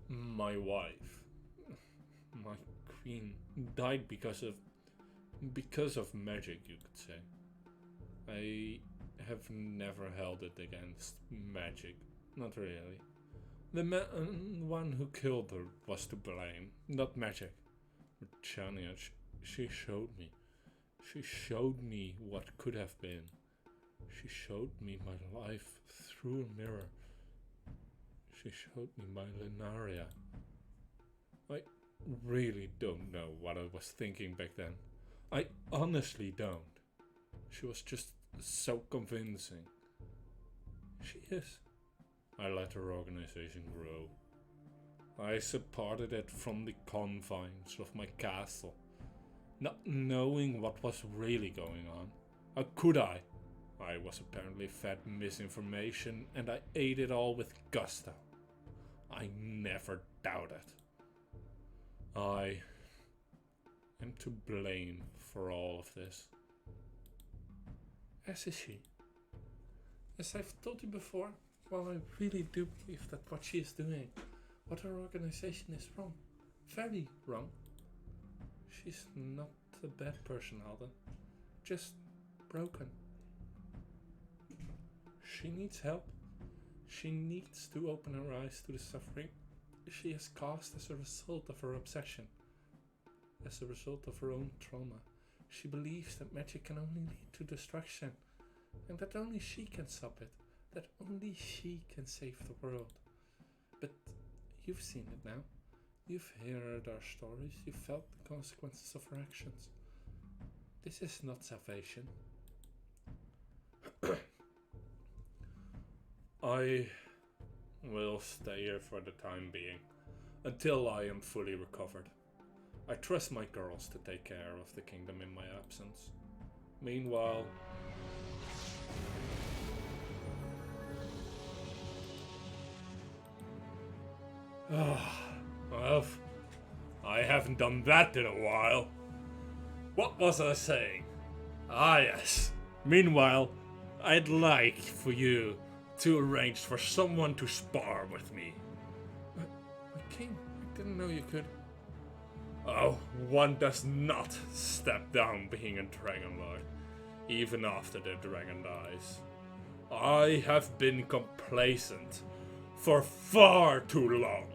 my wife, my queen, died because of magic, you could say. I have never held it against magic. Not really. The one who killed her was to blame, not magic. But Chania, she showed me. She showed me what could have been. She showed me my life through a mirror. She showed me my Lunaria. I really don't know what I was thinking back then. I honestly don't. She was just so convincing. She is. I let her organization grow. I supported it from the confines of my castle, not knowing what was really going on. How could I? I was apparently fed misinformation and I ate it all with gusto. I never doubted. I am to blame for all of this. As is she. As I've told you before, while I really do believe that what she is doing, what her organization is wrong, very wrong. She's not a bad person, Alden. Just broken. She needs help. She needs to open her eyes to the suffering she has caused as a result of her obsession. As a result of her own trauma. She believes that magic can only lead to destruction, and that only she can stop it, that only she can save the world. But you've seen it now. You've heard our stories, you've felt the consequences of her actions. This is not salvation. I will stay here for the time being, until I am fully recovered. I trust my girls to take care of the kingdom in my absence. Meanwhile... well, I haven't done that in a while. What was I saying? Ah yes. Meanwhile, I'd like for you to arrange for someone to spar with me. My king, I didn't know you could. Oh, one does not step down being a Dragon Lord, even after the dragon dies. I have been complacent for far too long.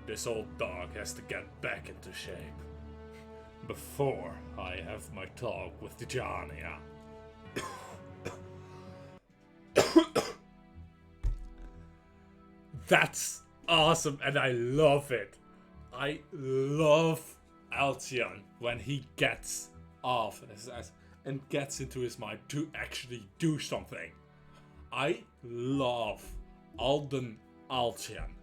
This old dog has to get back into shape. Before I have my talk with Jania. That's awesome and I love it. I love Altion when he gets off his ass and gets into his mind to actually do something. I love Alden Altion.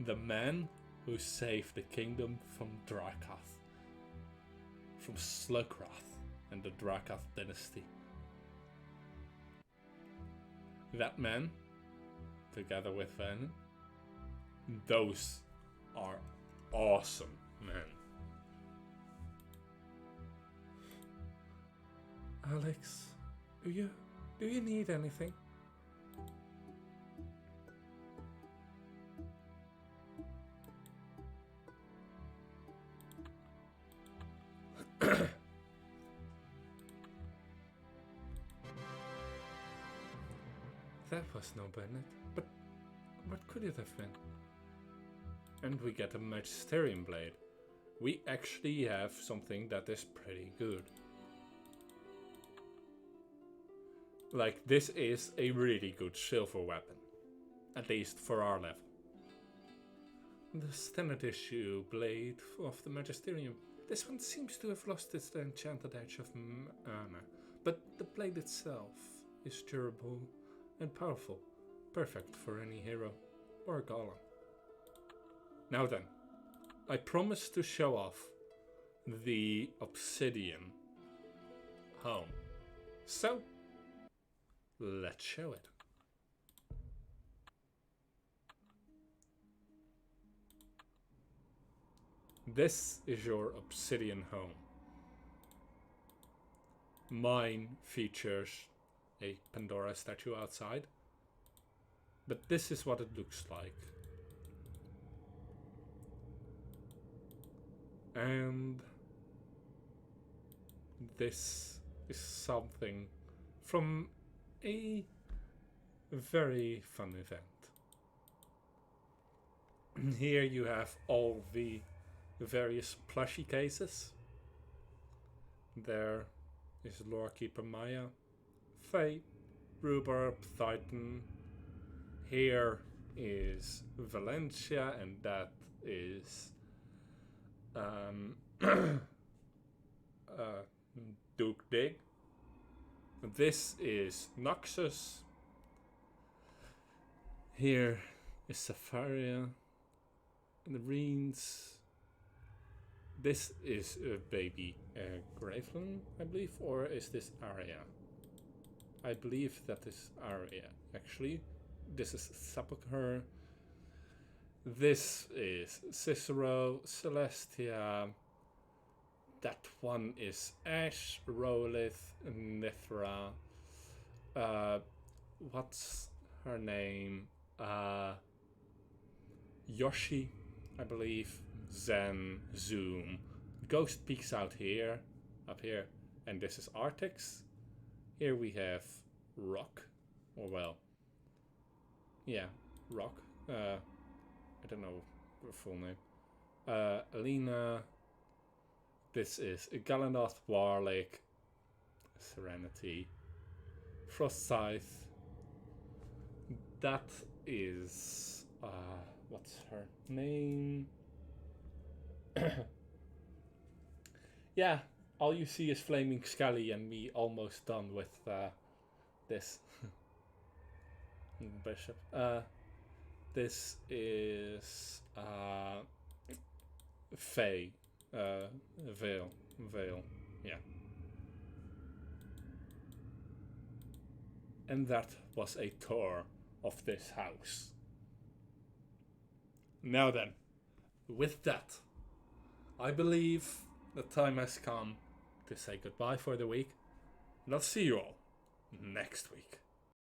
The man who saved the kingdom from Drakath, from Slugrath and the Drakath dynasty. That man, together with Venom, those are awesome men. Alex, do you need anything? That was no Bennett, but what could it have been? And we get a Magisterium Blade. We actually have something that is pretty good. Like, this is a really good silver weapon. At least for our level. The standard issue blade of the Magisterium. This one seems to have lost its enchanted edge of mana, but the blade itself is durable and powerful, perfect for any hero or golem. Now then, I promise to show off the obsidian home. So, let's show it. This is your obsidian home. Mine features a Pandora statue outside, but this is what it looks like. And this is something from a very fun event. Here you have all the various plushie cases. There is Lorekeeper Maya, Faye, Rhubarb, Titan. Here is Valencia, and that is Duke Dig. This is Noxus. Here is Safaria, and the Reens. This is a baby Graveland, I believe, or is this Arya? I believe that is Arya, actually. This is Sepulchre. This is Cicero, Celestia. That one is Ash, Rolith, Nithra. What's her name? Yoshi, I believe. Zen, Zoom. Ghost peeks out here, up here, and this is Artix. Here we have Rock, or well, yeah, Rock. I don't know her full name. Alina. This is Galanoth, Warlick, Serenity, Frost Scythe. That is what's her name? Yeah, all you see is Flaming Skelly and me almost done with this. Bishop. This is Faye. Veil, yeah. And that was a tour of this house. Now then, with that, I believe the time has come to say goodbye for the week. And I'll see you all next week.